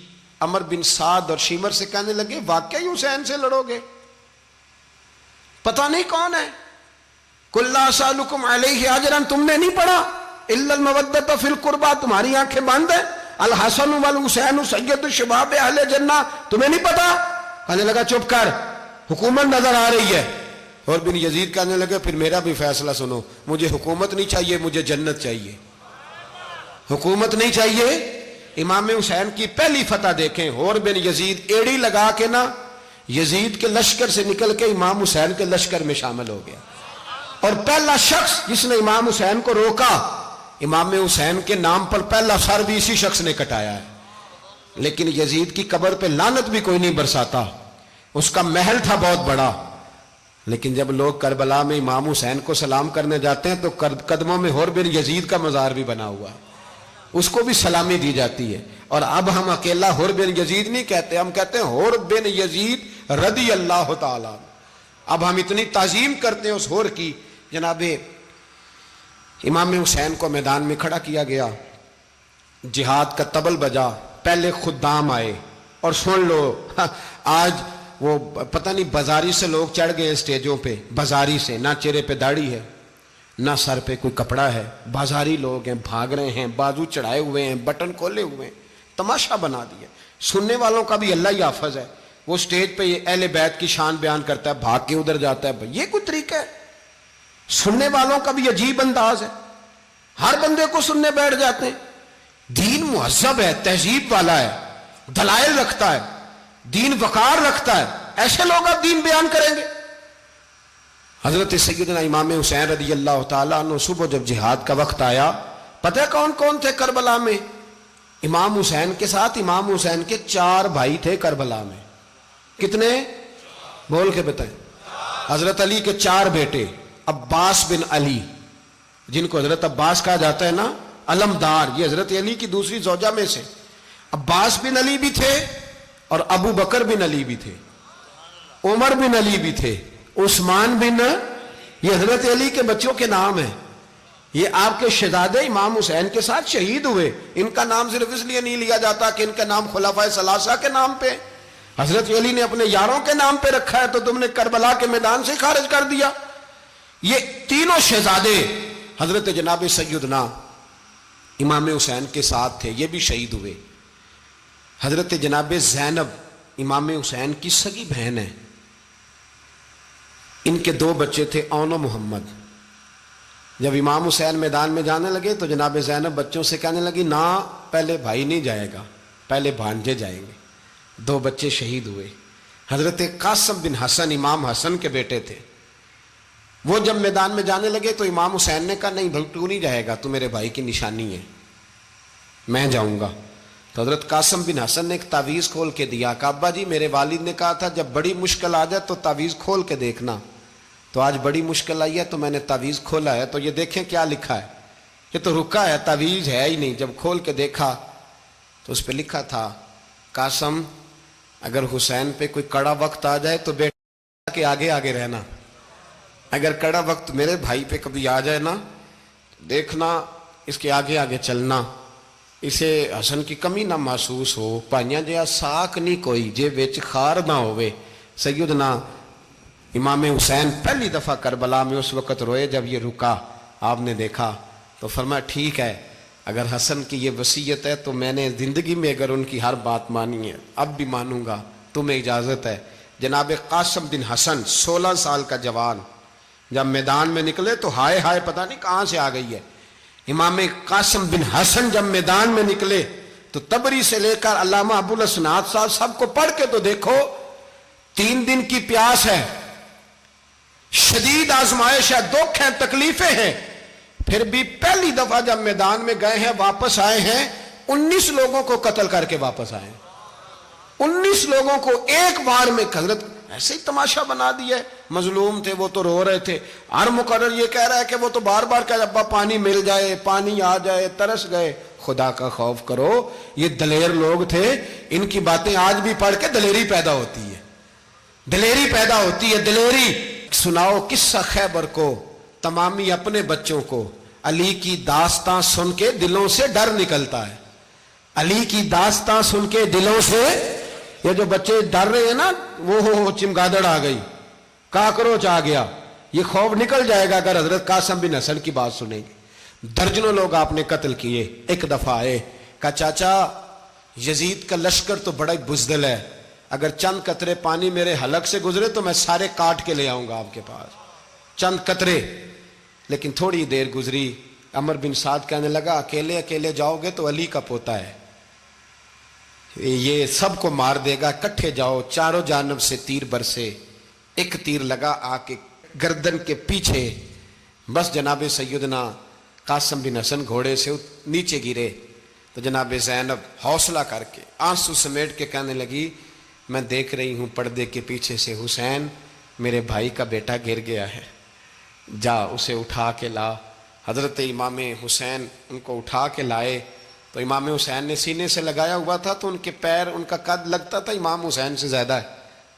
عمر بن سعد اور شیمر سے کہنے لگے واقعی حسین سے لڑو گے؟ پتہ نہیں کون ہے۔ قل لا اسألکم علیہ اجرا، تم نے نہیں پڑھا؟ الا المودۃ فی القربى، تمہاری آنکھیں بند ہیں۔ الحسن والحسین سید الشباب اہل جنہ، تمہیں نہیں پتا؟ کہنے لگا چپ کر، حکومت نظر آ رہی ہے۔ اور بن یزید کہنے لگے پھر میرا بھی فیصلہ سنو، مجھے حکومت نہیں چاہیے، مجھے جنت چاہیے۔ حکومت نہیں چاہیے۔ امام حسین کی پہلی فتح دیکھیں، اور بن یزید ایڑی لگا کے نا یزید کے لشکر سے نکل کے امام حسین کے لشکر میں شامل ہو گیا، اور پہلا شخص جس نے امام حسین کو روکا، امام حسین کے نام پر پہلا سر بھی اسی شخص نے کٹایا ہے۔ لیکن یزید کی قبر پہ لعنت بھی کوئی نہیں برساتا، اس کا محل تھا بہت بڑا، لیکن جب لوگ کربلا میں امام حسین کو سلام کرنے جاتے ہیں تو قدموں میں حور بن یزید کا مزار بھی بنا ہوا ہے، اس کو بھی سلامی دی جاتی ہے۔ اور اب ہم اکیلا حور بن یزید نہیں کہتے، ہم کہتے ہیں حور بن یزید رضی اللہ تعالیٰ۔ اب ہم اتنی تعظیم کرتے ہیں اس حور کی۔ جناب امام حسین کو میدان میں کھڑا کیا گیا، جہاد کا طبل بجا، پہلے خدام آئے، اور سن لو آج وہ پتہ نہیں بازاری سے لوگ چڑھ گئے اسٹیجوں پہ، بازاری سے، نہ چہرے پہ داڑھی ہے، نہ سر پہ کوئی کپڑا ہے، بازاری لوگ ہیں، بھاگ رہے ہیں، بازو چڑھائے ہوئے ہیں، بٹن کھولے ہوئے ہیں، تماشا بنا دیا۔ سننے والوں کا بھی اللہ ہی حافظ ہے، وہ سٹیج پہ یہ اہل بیت کی شان بیان کرتا ہے، بھاگ کے ادھر جاتا ہے، یہ کوئی طریقہ ہے؟ سننے والوں کا بھی عجیب انداز ہے، ہر بندے کو سننے بیٹھ جاتے ہیں۔ دین مہذب ہے، تہذیب والا ہے، دلائل رکھتا ہے، دین وقار رکھتا ہے، ایسے لوگ اب دین بیان کریں گے؟ حضرت سیدنا امام حسین رضی اللہ تعالیٰ عنہ صبح جب جہاد کا وقت آیا، پتہ ہے کون کون تھے کربلا میں؟ امام حسین کے ساتھ امام حسین کے 4 بھائی تھے کربلا میں۔ کتنے؟ بول کے بتائیں۔ حضرت علی کے 4 بیٹے، عباس بن علی، جن کو حضرت عباس کہا جاتا ہے نا، علمدار، یہ حضرت علی کی دوسری زوجہ میں سے عباس بن علی بھی تھے، اور ابو بکر بن علی بھی تھے، عمر بن علی بھی تھے، عثمان بن، یہ حضرت علی کے بچوں کے نام ہیں۔ یہ آپ کے شہزادے امام حسین کے ساتھ شہید ہوئے، ان کا نام صرف اس لیے نہیں لیا جاتا کہ ان کا نام خلفائے ثلاثہ کے نام پہ، حضرت علی نے اپنے یاروں کے نام پہ رکھا ہے، تو تم نے کربلا کے میدان سے خارج کر دیا۔ یہ تینوں شہزادے حضرت جناب سیدنا امام حسین کے ساتھ تھے، یہ بھی شہید ہوئے۔ حضرت جناب زینب امام حسین کی سگی بہن ہے، ان کے 2 بچے تھے، اون و محمد۔ جب امام حسین میدان میں جانے لگے تو جناب زینب بچوں سے کہنے لگی نہ، پہلے بھائی نہیں جائے گا، پہلے بھانجے جائیں گے۔ 2 بچے شہید ہوئے۔ حضرت قاسم بن حسن امام حسن کے بیٹے تھے، وہ جب میدان میں جانے لگے تو امام حسین نے کہا نہیں بھائی تو نہیں جائے گا، تو میرے بھائی کی نشانی ہے، میں جاؤں گا۔ تو حضرت قاسم بن حسن نے ایک تعویذ کھول کے دیا کہ ابا جی میرے والد نے کہا تھا جب بڑی مشکل آ جائے تو تعویذ کھول کے دیکھنا، تو آج بڑی مشکل آئی ہے تو میں نے تعویذ کھولا ہے، تو یہ دیکھیں کیا لکھا ہے، یہ تو رکا ہے، تعویذ ہے ہی نہیں۔ جب کھول کے دیکھا تو اس پہ لکھا تھا قاسم اگر حسین پہ کوئی کڑا وقت آ جائے تو بیٹا کے آگے آگے رہنا، اگر کڑا وقت میرے بھائی پہ کبھی آ جائے نا دیکھنا اس کے آگے آگے چلنا، اسے حسن کی کمی نہ محسوس ہو، پائیاں جہاں ساک نہیں کوئی جے وچ خار نہ ہوئے۔ سیدنا امام حسین پہلی دفعہ کربلا میں اس وقت روئے جب یہ رکا، آپ نے دیکھا تو فرمایا ٹھیک ہے، اگر حسن کی یہ وصیت ہے تو میں نے زندگی میں اگر ان کی ہر بات مانی ہے اب بھی مانوں گا، تمہیں اجازت ہے۔ جناب قاسم بن حسن 16 سال کا جوان جب میدان میں نکلے تو ہائے ہائے پتہ نہیں کہاں سے آ گئی ہے۔ امام قاسم بن حسن جب میدان میں نکلے تو تبری سے لے کر علامہ ابو الاسناد صاحب سب کو پڑھ کے تو دیکھو، 3 دن کی پیاس ہے، شدید آزمائش ہے، دکھ ہیں، تکلیفیں ہیں، پھر بھی پہلی دفعہ جب میدان میں گئے ہیں واپس آئے ہیں 19 لوگوں کو قتل کر کے واپس آئے ہیں۔ 19 لوگوں کو ایک بار میں حضرت ایسے ہی تماشا بنا دیا ہے۔ مظلوم تھے وہ تو رو رہے تھے، ہر مقرر یہ کہہ رہا ہے کہ وہ تو بار بار کہ ابا پانی مل جائے، پانی آ جائے، ترس گئے۔ خدا کا خوف کرو، یہ دلیر لوگ تھے، ان کی باتیں آج بھی پڑھ کے دلیری پیدا ہوتی ہے، دلیری پیدا ہوتی ہے، دلیری۔ سناؤ قصہ خیبر کو تمامی اپنے بچوں کو، علی کی داستان سن کے دلوں سے ڈر نکلتا ہے، علی کی داستان سن کے دلوں سے، یہ جو بچے ڈر رہے ہیں نا، وہ چمگادڑ آ گئی، کاکروچ آ گیا، یہ خوف نکل جائے گا اگر حضرت قاسم بن حسن کی بات سنیں گے۔ درجنوں لوگ آپ نے قتل کیے۔ ایک دفعہ آئے، کہا چاچا یزید کا لشکر تو بڑا ہی بزدل ہے، اگر چند قطرے پانی میرے حلق سے گزرے تو میں سارے کاٹ کے لے آؤں گا آپ کے پاس، چند قطرے۔ لیکن تھوڑی دیر گزری، عمر بن سعد کہنے لگا اکیلے اکیلے جاؤ گے تو علی کا پوتا ہے، یہ سب کو مار دے گا، کٹھے جاؤ۔ چاروں جانب سے تیر برسے، ایک تیر لگا آ کے گردن کے پیچھے، بس جناب سیدنا قاسم بن حسن گھوڑے سے نیچے گرے تو جناب زینب حوصلہ کر کے آنسو سمیٹ کے کہنے لگی میں دیکھ رہی ہوں پردے کے پیچھے سے حسین میرے بھائی کا بیٹا گر گیا ہے، جا اسے اٹھا کے لا۔ حضرت امام حسین ان کو اٹھا کے لائے تو امام حسین نے سینے سے لگایا ہوا تھا تو ان کے پیر، ان کا قد لگتا تھا امام حسین سے زیادہ ہے،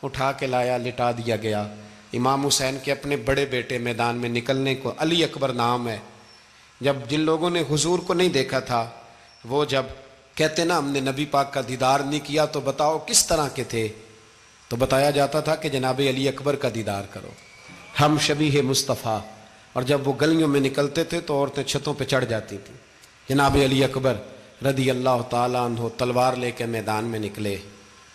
اٹھا کے لایا، لٹا دیا گیا۔ امام حسین کے اپنے بڑے بیٹے میدان میں نکلنے کو، علی اکبر نام ہے، جب جن لوگوں نے حضور کو نہیں دیکھا تھا وہ جب کہتے نا ہم نے نبی پاک کا دیدار نہیں کیا تو بتاؤ کس طرح کے تھے، تو بتایا جاتا تھا کہ جناب علی اکبر کا دیدار کرو، ہم شبیہ مصطفیٰ۔ اور جب وہ گلیوں میں نکلتے تھے تو عورتیں چھتوں پہ چڑھ جاتی تھیں۔ جناب علی اکبر رضی اللہ تعالیٰ عنہ تلوار لے کے میدان میں نکلے،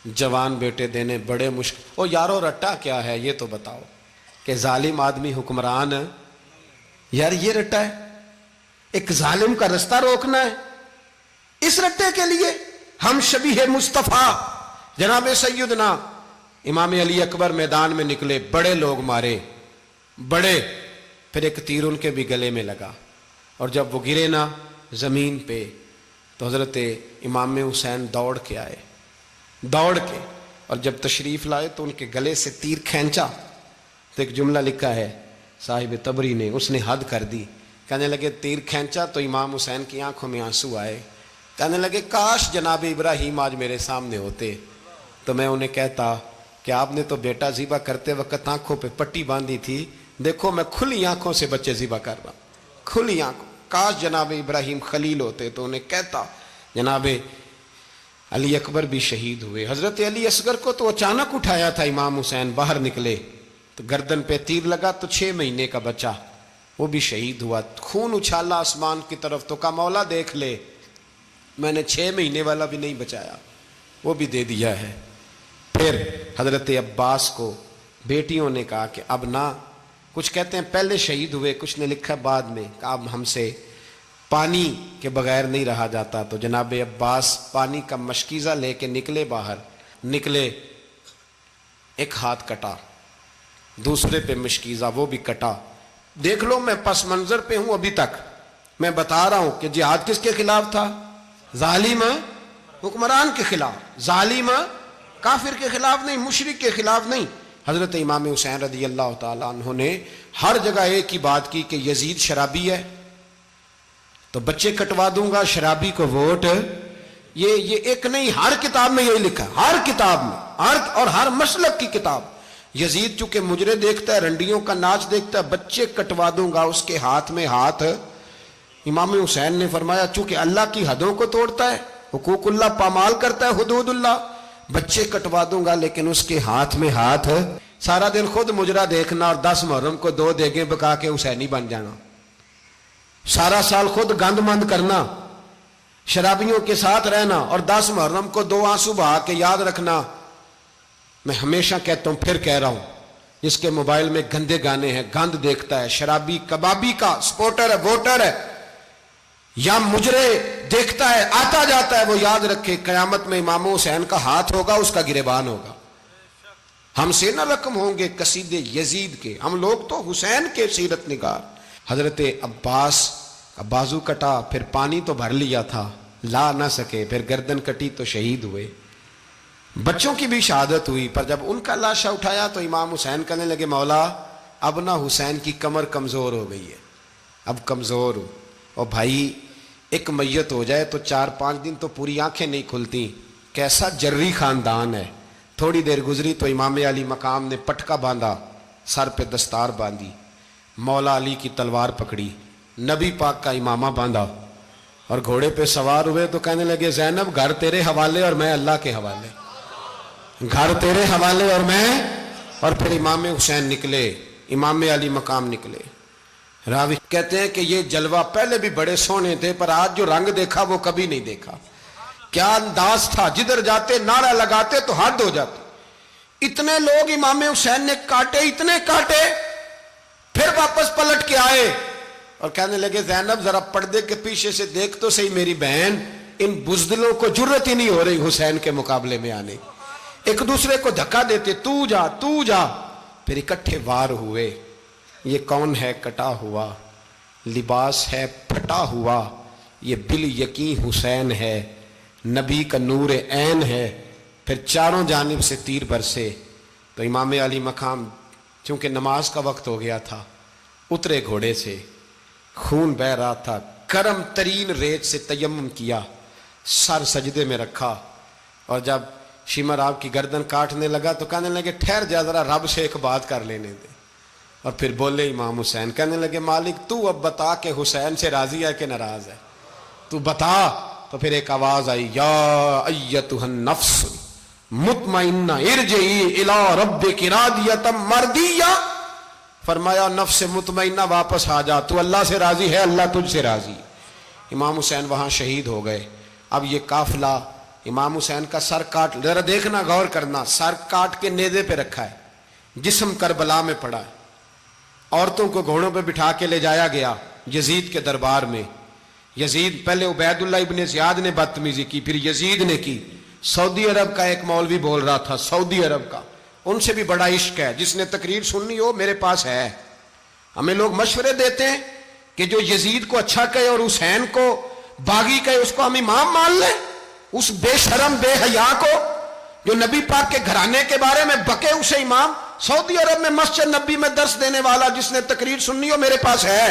جوان بیٹے دینے بڑے مشکل۔ او یارو رٹا کیا ہے یہ تو بتاؤ، کہ ظالم آدمی حکمران، یار یہ رٹا ہے، ایک ظالم کا رستہ روکنا ہے، اس رٹے کے لیے ہم شبیہ مصطفیٰ۔ جناب سیدنا امام علی اکبر میدان میں نکلے، بڑے لوگ مارے، بڑے، پھر ایک تیر ان کے بھی گلے میں لگا، اور جب وہ گرے نا زمین پہ تو حضرت امام حسین دوڑ کے آئے، دوڑ کے، اور جب تشریف لائے تو ان کے گلے سے تیر کھینچا تو ایک جملہ لکھا ہے صاحب تبری نے، اس نے حد کر دی، کہنے لگے تیر کھینچا تو امام حسین کی آنکھوں میں آنسو آئے، کہنے لگے کاش جناب ابراہیم آج میرے سامنے ہوتے تو میں انہیں کہتا کہ آپ نے تو بیٹا ذبح کرتے وقت آنکھوں پہ پٹی باندھی تھی، دیکھو میں کھلی آنکھوں سے بچے ذبح کر رہا ہوں، کھلی آنکھوں، کاش جناب ابراہیم خلیل ہوتے تو انہیں کہتا۔ جناب علی اکبر بھی شہید ہوئے۔ حضرت علی اصغر کو تو اچانک اٹھایا تھا امام حسین، باہر نکلے تو گردن پہ تیر لگا تو 6 مہینے کا بچہ وہ بھی شہید ہوا، خون اچھالا آسمان کی طرف تو کہا مولا دیکھ لے میں نے 6 مہینے والا بھی نہیں بچایا، وہ بھی دے دیا ہے۔ پھر حضرت عباس کو بیٹیوں نے کہا کہ اب نہ، کچھ کہتے ہیں پہلے شہید ہوئے، کچھ نے لکھا بعد میں، کہ اب ہم سے پانی کے بغیر نہیں رہا جاتا، تو جناب عباس پانی کا مشکیزہ لے کے نکلے، باہر نکلے، ایک ہاتھ کٹا، دوسرے پہ مشکیزہ وہ بھی کٹا۔ دیکھ لو میں پس منظر پہ ہوں ابھی تک، میں بتا رہا ہوں کہ جہاد کس کے خلاف تھا؟ ظالم حکمران کے خلاف، ظالم کافر کے خلاف نہیں، مشرک کے خلاف نہیں۔ حضرت امام حسین رضی اللہ تعالیٰ عنہ نے ہر جگہ ایک ہی بات کی کہ یزید شرابی ہے تو بچے کٹوا دوں گا، شرابی کو ووٹ، یہ ایک نہیں، ہر کتاب میں یہی لکھا، ہر کتاب میں، اور ہر مسلک کی کتاب۔ یزید چونکہ مجرے دیکھتا ہے، رنڈیوں کا ناچ دیکھتا ہے، بچے کٹوا دوں گا، اس کے ہاتھ میں ہاتھ۔ امام حسین نے فرمایا چونکہ اللہ کی حدوں کو توڑتا ہے، حقوق اللہ پامال کرتا ہے، حدود اللہ، بچے کٹوا دوں گا لیکن اس کے ہاتھ میں ہاتھ۔ سارا دن خود مجرا دیکھنا اور 10 محرم کو 2 دیگیں پکا کے حسینی بن جانا، سارا سال خود گند مند کرنا، شرابیوں کے ساتھ رہنا، اور 10 محرم کو 2 آنسو بہا کے یاد رکھنا۔ میں ہمیشہ کہتا ہوں، پھر کہہ رہا ہوں، جس کے موبائل میں گندے گانے ہیں، گند دیکھتا ہے، شرابی کبابی کا سپورٹر ہے، ووٹر ہے، یا مجرے دیکھتا ہے آتا جاتا ہے، وہ یاد رکھے قیامت میں امام حسین کا ہاتھ ہوگا، اس کا گریبان ہوگا۔ ہم سے نہ رقم ہوں گے قصیدے یزید کے، ہم لوگ تو حسین کے سیرت نگار۔ حضرت عباس کا بازو کٹا، پھر پانی تو بھر لیا تھا، لا نہ سکے، پھر گردن کٹی تو شہید ہوئے۔ بچوں کی بھی شہادت ہوئی، پر جب ان کا لاشا اٹھایا تو امام حسین کہنے لگے مولا اب نہ حسین کی کمر کمزور ہو گئی ہے، اب کمزور ہو، اور بھائی ایک میت ہو جائے تو 4-5 دن تو پوری آنکھیں نہیں کھلتی، کیسا جری خاندان ہے۔ تھوڑی دیر گزری تو امام علی مقام نے پٹکا باندھا، سر پہ دستار باندھی، مولا علی کی تلوار پکڑی، نبی پاک کا امامہ باندھا اور گھوڑے پہ سوار ہوئے تو کہنے لگے زینب گھر تیرے حوالے اور میں اللہ کے حوالے، گھر تیرے حوالے اور میں، اور پھر امام حسین نکلے، امام علی مقام نکلے۔ راوی کہتے ہیں کہ یہ جلوہ پہلے بھی بڑے سونے تھے، پر آج جو رنگ دیکھا وہ کبھی نہیں دیکھا۔ کیا انداز تھا، جدھر جاتے نعرہ لگاتے تو حد ہو جاتے۔ اتنے لوگ امام حسین نے کاٹے، اتنے کاٹے، پھر واپس پلٹ کے آئے اور کہنے لگے زینب ذرا پردے کے پیچھے سے دیکھ تو صحیح میری بہن، ان بزدلوں کو جرت ہی نہیں ہو رہی حسین کے مقابلے میں آنے، ایک دوسرے کو دھکا دیتے، تو جا تو جا، پھر اکٹھے وار ہوئے۔ یہ کون ہے کٹا ہوا، لباس ہے پھٹا ہوا، یہ بال یقین حسین ہے، نبی کا نور عین ہے۔ پھر چاروں جانب سے تیر برسے تو امام علی مقام چونکہ نماز کا وقت ہو گیا تھا، اترے گھوڑے سے، خون بہ رہا تھا، گرم ترین ریت سے تیمم کیا، سر سجدے میں رکھا، اور جب شمر آپ کی گردن کاٹنے لگا تو کہنے لگے ٹھہر جا ذرا رب سے ایک بات کر لینے دے، اور پھر بولے امام حسین، کہنے لگے مالک تو اب بتا کہ حسین سے راضی ہے کہ ناراض ہے، تو بتا۔ تو پھر ایک آواز آئی، یا ایتھا النفس مطمئنہ ارجعی الی ربک راضیۃ مرضیہ، فرمایا نفس مطمئنہ واپس آ جا، تو اللہ سے راضی ہے، اللہ تجھ سے راضی۔ امام حسین وہاں شہید ہو گئے۔ اب یہ قافلہ امام حسین کا سر کاٹ، ذرا دیکھنا غور کرنا، سر کاٹ کے نیزے پہ رکھا ہے، جسم کربلا میں پڑا ہے، عورتوں کو گھوڑوں پہ بٹھا کے لے جایا گیا یزید کے دربار میں۔ یزید پہلے عبید اللہ ابن زیاد نے بدتمیزی کی، پھر یزید نے کی۔ سعودی عرب کا ایک مولوی بول رہا تھا، سعودی عرب کا، ان سے بھی بڑا عشق ہے، جس نے تقریر سننی ہو میرے پاس ہے۔ ہمیں لوگ مشورے دیتے ہیں کہ جو یزید کو اچھا کہے اور حسین کو باغی کہے اس کو ہم امام مان لیں، اس بے شرم بے حیا کو جو نبی پاک کے گھرانے کے بارے میں بکے اسے امام۔ سعودی عرب میں مسجد نبی میں درس دینے والا جس نے تقریر سننی ہو میرے پاس ہے،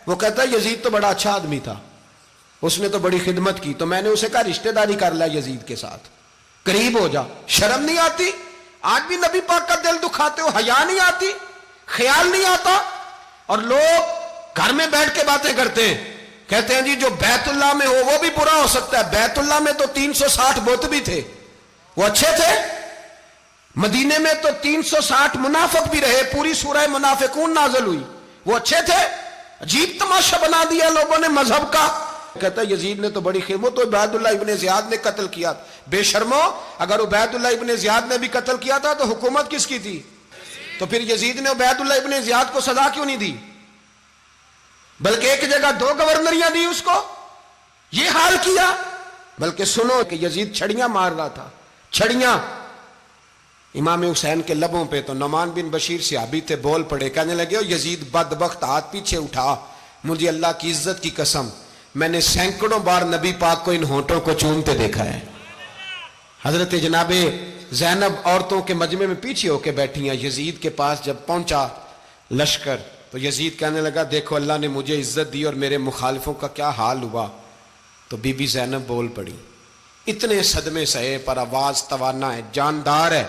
وہ کہتا ہے یزید تو بڑا اچھا آدمی تھا، اس نے تو بڑی خدمت کی، تو میں نے اسے کہا رشتہ داری کر لیا یزید کے ساتھ، قریب ہو جا۔ شرم نہیں آتی؟ آج بھی نبی پاک کا دل دکھاتے ہو، حیا نہیں آتی، خیال نہیں آتا؟ اور لوگ گھر میں بیٹھ کے باتیں کرتے ہیں، کہتے ہیں جی جو بیت اللہ میں ہو وہ بھی برا ہو سکتا ہے۔ بیت اللہ میں تو 360 بت بھی تھے، وہ اچھے تھے۔ مدینے میں تو 360 منافق بھی رہے، پوری سورہ منافقون نازل ہوئی، وہ اچھے تھے۔ عجیب تماشا بنا دیا لوگوں نے مذہب کا۔ کہتا ہے یزید نے تو بڑی خدمت، تو عبید اللہ ابن زیاد نے قتل کیا۔ بے شرمو، اگر عبید اللہ ابن زیاد نے بھی قتل کیا تھا تو حکومت کس کی تھی؟ تو پھر یزید نے عبید اللہ ابن زیاد کو سزا کیوں نہیں دی، بلکہ ایک جگہ 2 گورنریاں دی اس کو، یہ حال کیا؟ بلکہ سنو کہ یزید چھڑیاں مار رہا تھا، چھڑیاں امام حسین کے لبوں پہ، تو نعمان بن بشیر صحابی تھے، بول پڑے، کہنے لگے یزید بدبخت ہاتھ پیچھے اٹھا، مجھے اللہ کی عزت کی قسم میں نے سینکڑوں بار نبی پاک کو ان ہونٹوں کو چومتے دیکھا ہے۔ حضرت جناب زینب عورتوں کے مجمع میں پیچھے ہو کے بیٹھی ہیں، یزید کے پاس جب پہنچا لشکر تو یزید کہنے لگا دیکھو اللہ نے مجھے عزت دی اور میرے مخالفوں کا کیا حال ہوا۔ تو بی بی زینب بول پڑی، اتنے صدمے سہے پر آواز توانا ہے، جاندار ہے،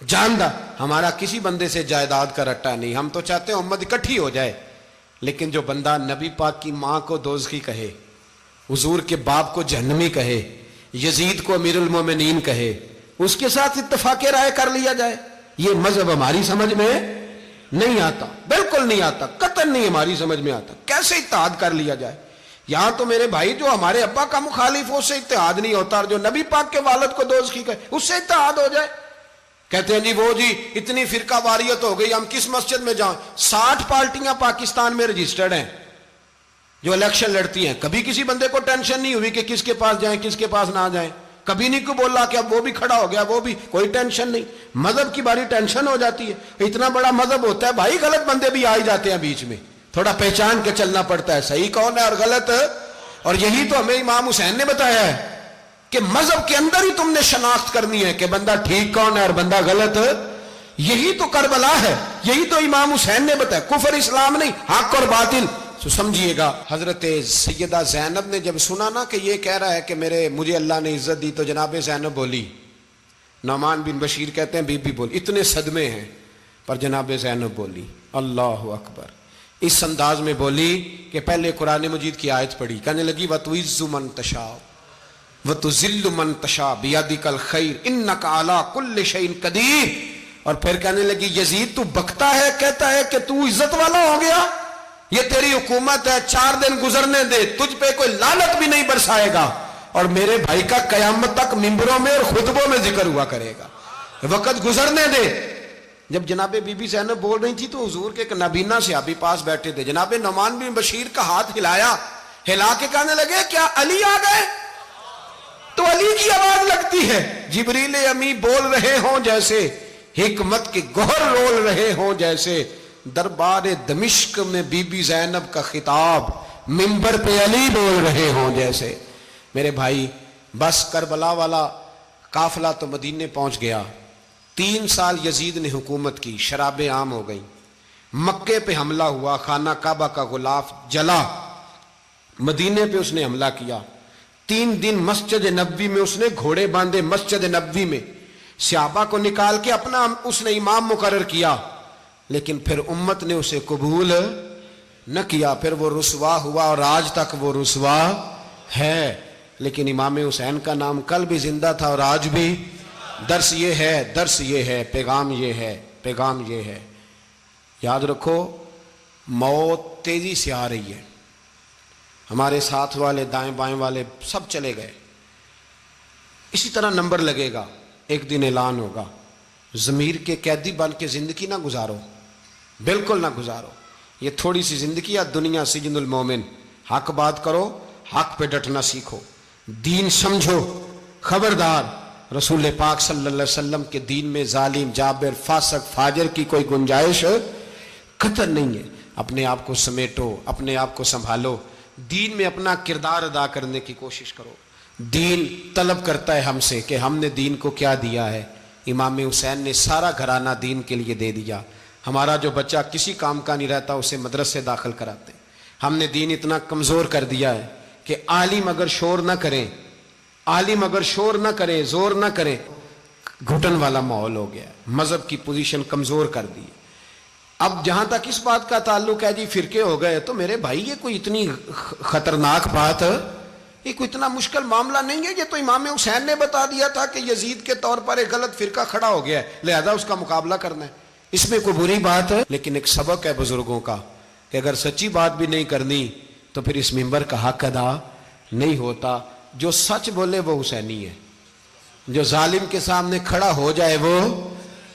جاندار۔ ہمارا کسی بندے سے جائیداد کا رٹا نہیں، ہم تو چاہتے ہیں امت اکٹھی ہو جائے، لیکن جو بندہ نبی پاک کی ماں کو دوزخی کہے، حضور کے باپ کو جہنمی کہے، یزید کو امیر المومنین کہے، اس کے ساتھ اتفاق رائے کر لیا جائے، یہ مذہب ہماری سمجھ میں نہیں آتا، بالکل نہیں آتا، قطعاً نہیں ہماری سمجھ میں آتا۔ کیسے اتحاد کر لیا جائے؟ یہاں تو میرے بھائی جو ہمارے ابا کا مخالف ہو اس سے اتحاد نہیں ہوتا، اور جو نبی پاک کے والد کو دوزخی کہے اس سے اتحاد ہو جائے۔ کہتے ہیں جی وہ جی اتنی فرقہ واریت ہو گئی، ہم کس مسجد میں جائیں؟ 60 پارٹیاں پاکستان میں رجسٹرڈ ہیں جو الیکشن لڑتی ہیں، کبھی کسی بندے کو ٹینشن نہیں ہوئی کہ کس کے پاس جائیں کس کے پاس نہ جائیں۔ کبھی نہیں کو بولا کہ اب وہ بھی کھڑا ہو گیا, وہ بھی, کوئی ٹینشن نہیں. مذہب کی باری ٹینشن ہو جاتی ہے. اتنا بڑا مذہب ہوتا ہے بھائی, غلط بندے بھی آ ہی جاتے ہیں بیچ میں, تھوڑا پہچان کے چلنا پڑتا ہے صحیح کون ہے اور غلط. اور یہی تو ہمیں امام حسین نے بتایا ہے کہ مذہب کے اندر ہی تم نے شناخت کرنی ہے کہ بندہ ٹھیک کون ہے اور بندہ غلط. یہی تو کربلا ہے, یہی تو امام حسین نے بتایا, کفر اسلام نہیں, حق اور باطل. تو سمجھیے گا, حضرت سیدہ زینب نے جب سنا نا کہ یہ کہہ رہا ہے کہ مجھے اللہ نے عزت دی, تو جناب زینب بولی, نعمان بن بشیر کہتے ہیں بی بی بولی, اتنے صدمے ہیں پر جناب زینب بولی اللہ اکبر, اس انداز میں بولی کہ پہلے قرآن مجید کی آیت پڑھی, کہنے لگی وَتُعِزُّ مَن تَشَاءُ وَتُذِلُّ مَن تَشَاءُ بِيَدِكَ الْخَيْرُ إِنَّكَ عَلَىٰ كُلِّ شَيْءٍ قَدِيرٌ. اور پھر کہنے لگی یزید تو بکتا ہے, کہتا ہے کہ تو عزت والا ہو گیا, یہ تیری حکومت ہے, 4 دن گزرنے دے, تجھ پہ کوئی لعنت بھی نہیں برسائے گا, اور میرے بھائی کا قیامت تک ممبروں میں اور خطبوں میں ذکر ہوا کرے گا, وقت گزرنے دے. جب جناب بی بی زینب بول رہی تھی تو حضور کے ایک نابینا صحابی پاس بیٹھے تھے, جناب نعمان بن بشیر کا ہاتھ ہلایا, ہلا کے کہنے لگے کیا علی آ گئے؟ تو علی کی آواز لگتی ہے, جبریل امی بول رہے ہوں جیسے, حکمت کے گوہر رول رہے ہوں جیسے, دربار دمشق میں بی بی زینب کا خطاب منبر پہ علی بول رہے ہوں جیسے. میرے بھائی بس کربلا والا قافلہ تو مدینے پہنچ گیا, 3 سال یزید نے حکومت کی, شرابیں عام ہو گئیں, مکے پہ حملہ ہوا, خانہ کعبہ کا غلاف جلا, مدینے پہ اس نے حملہ کیا, 3 دن مسجد نبوی میں اس نے گھوڑے باندھے, مسجد نبوی میں صحابہ کو نکال کے اپنا اس نے امام مقرر کیا, لیکن پھر امت نے اسے قبول نہ کیا, پھر وہ رسوا ہوا اور آج تک وہ رسوا ہے. لیکن امام حسین کا نام کل بھی زندہ تھا اور آج بھی. درس یہ ہے, پیغام یہ ہے, پیغام یہ ہے, یاد رکھو موت تیزی سے آ رہی ہے. ہمارے ساتھ والے دائیں بائیں والے سب چلے گئے, اسی طرح نمبر لگے گا, ایک دن اعلان ہوگا. ضمیر کے قیدی بن کے زندگی نہ گزارو, بالکل نہ گزارو. یہ تھوڑی سی زندگی ہے دنیا سجن المومن. حق بات کرو, حق پہ ڈٹنا سیکھو, دین سمجھو. خبردار, رسول پاک صلی اللہ علیہ وسلم کے دین میں ظالم, جابر, فاسق, فاجر کی کوئی گنجائش قطر نہیں ہے. اپنے آپ کو سمیٹو, اپنے آپ کو سنبھالو, دین میں اپنا کردار ادا کرنے کی کوشش کرو. دین طلب کرتا ہے ہم سے کہ ہم نے دین کو کیا دیا ہے. امام حسین نے سارا گھرانہ دین کے لیے دے دیا. ہمارا جو بچہ کسی کام کا نہیں رہتا اسے مدرسے داخل کراتے. ہم نے دین اتنا کمزور کر دیا ہے کہ عالم اگر شور نہ کریں, عالم اگر شور نہ کریں, زور نہ کریں, گھٹن والا ماحول ہو گیا. مذہب کی پوزیشن کمزور کر دی. اب جہاں تک اس بات کا تعلق ہے جی فرقے ہو گئے, تو میرے بھائی یہ کوئی اتنی خطرناک بات, یہ کوئی اتنا مشکل معاملہ نہیں ہے. یہ تو امام حسین نے بتا دیا تھا کہ یزید کے طور پر ایک غلط فرقہ کھڑا ہو گیا ہے, لہذا اس کا مقابلہ کرنا ہے. اس میں کوئی بری بات ہے, لیکن ایک سبق ہے بزرگوں کا کہ اگر سچی بات بھی نہیں کرنی تو پھر اس منبر کا حق ادا نہیں ہوتا. جو سچ بولے وہ حسینی ہے, جو ظالم کے سامنے کھڑا ہو جائے وہ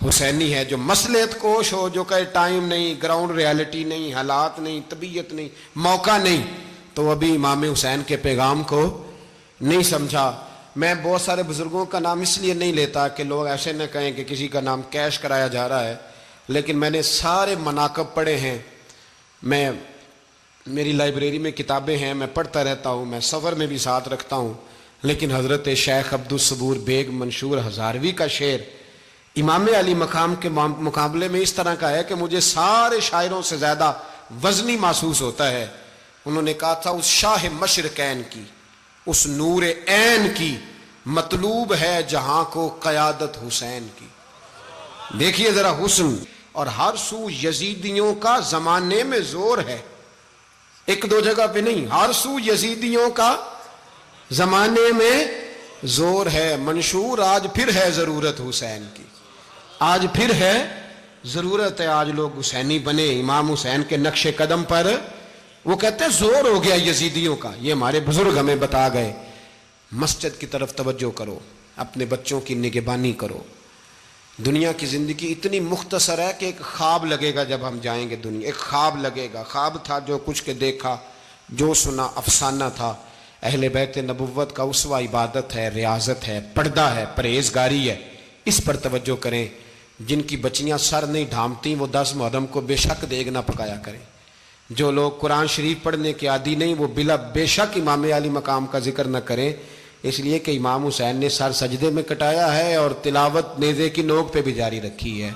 حسینی ہے. جو مصلحت کوش ہو, جو کہے ٹائم نہیں, گراؤنڈ ریالٹی نہیں, حالات نہیں, طبیعت نہیں, موقع نہیں, تو ابھی امام حسین کے پیغام کو نہیں سمجھا. میں بہت سارے بزرگوں کا نام اس لیے نہیں لیتا کہ لوگ ایسے نہ کہیں کہ کسی کا نام کیش کرایا جا رہا ہے, لیکن میں نے سارے مناقب پڑھے ہیں. میری لائبریری میں کتابیں ہیں, میں پڑھتا رہتا ہوں, میں سفر میں بھی ساتھ رکھتا ہوں. لیکن حضرت شیخ عبدالصبور بیگ منشور ہزاروی کا شعر امام علی مقام کے مقابلے میں اس طرح کا ہے کہ مجھے سارے شاعروں سے زیادہ وزنی محسوس ہوتا ہے. انہوں نے کہا تھا اس شاہ مشرقین کی, اس نور عین کی, مطلوب ہے جہاں کو قیادت حسین کی. دیکھیے ذرا حسن, اور ہر سو یزیدیوں کا زمانے میں زور ہے, ایک دو جگہ پہ نہیں, ہر سو یزیدیوں کا زمانے میں زور ہے. منشور آج پھر ہے ضرورت حسین کی, آج پھر ہے ضرورت ہے, آج لوگ حسینی بنے, امام حسین کے نقش قدم پر. وہ کہتے ہیں زور ہو گیا یزیدیوں کا. یہ ہمارے بزرگ ہمیں بتا گئے. مسجد کی طرف توجہ کرو, اپنے بچوں کی نگہبانی کرو. دنیا کی زندگی اتنی مختصر ہے کہ ایک خواب لگے گا جب ہم جائیں گے دنیا, ایک خواب لگے گا. خواب تھا جو کچھ کے دیکھا, جو سنا افسانہ تھا. اہل بیت نبوت کا اسوہ عبادت ہے، ریاضت ہے، پردہ ہے، پرہیزگاری ہے، اس پر توجہ کریں۔ جن کی بچیاں سر نہیں ڈھانپتی وہ 10 محرم کو بے شک دیگ نہ پکایا کریں۔ جو لوگ قرآن شریف پڑھنے کے عادی نہیں وہ بے شک امام علی مقام کا ذکر نہ کریں، اس لیے کہ امام حسین نے سر سجدے میں کٹایا ہے اور تلاوت نیزے کی نوک پہ بھی جاری رکھی ہے۔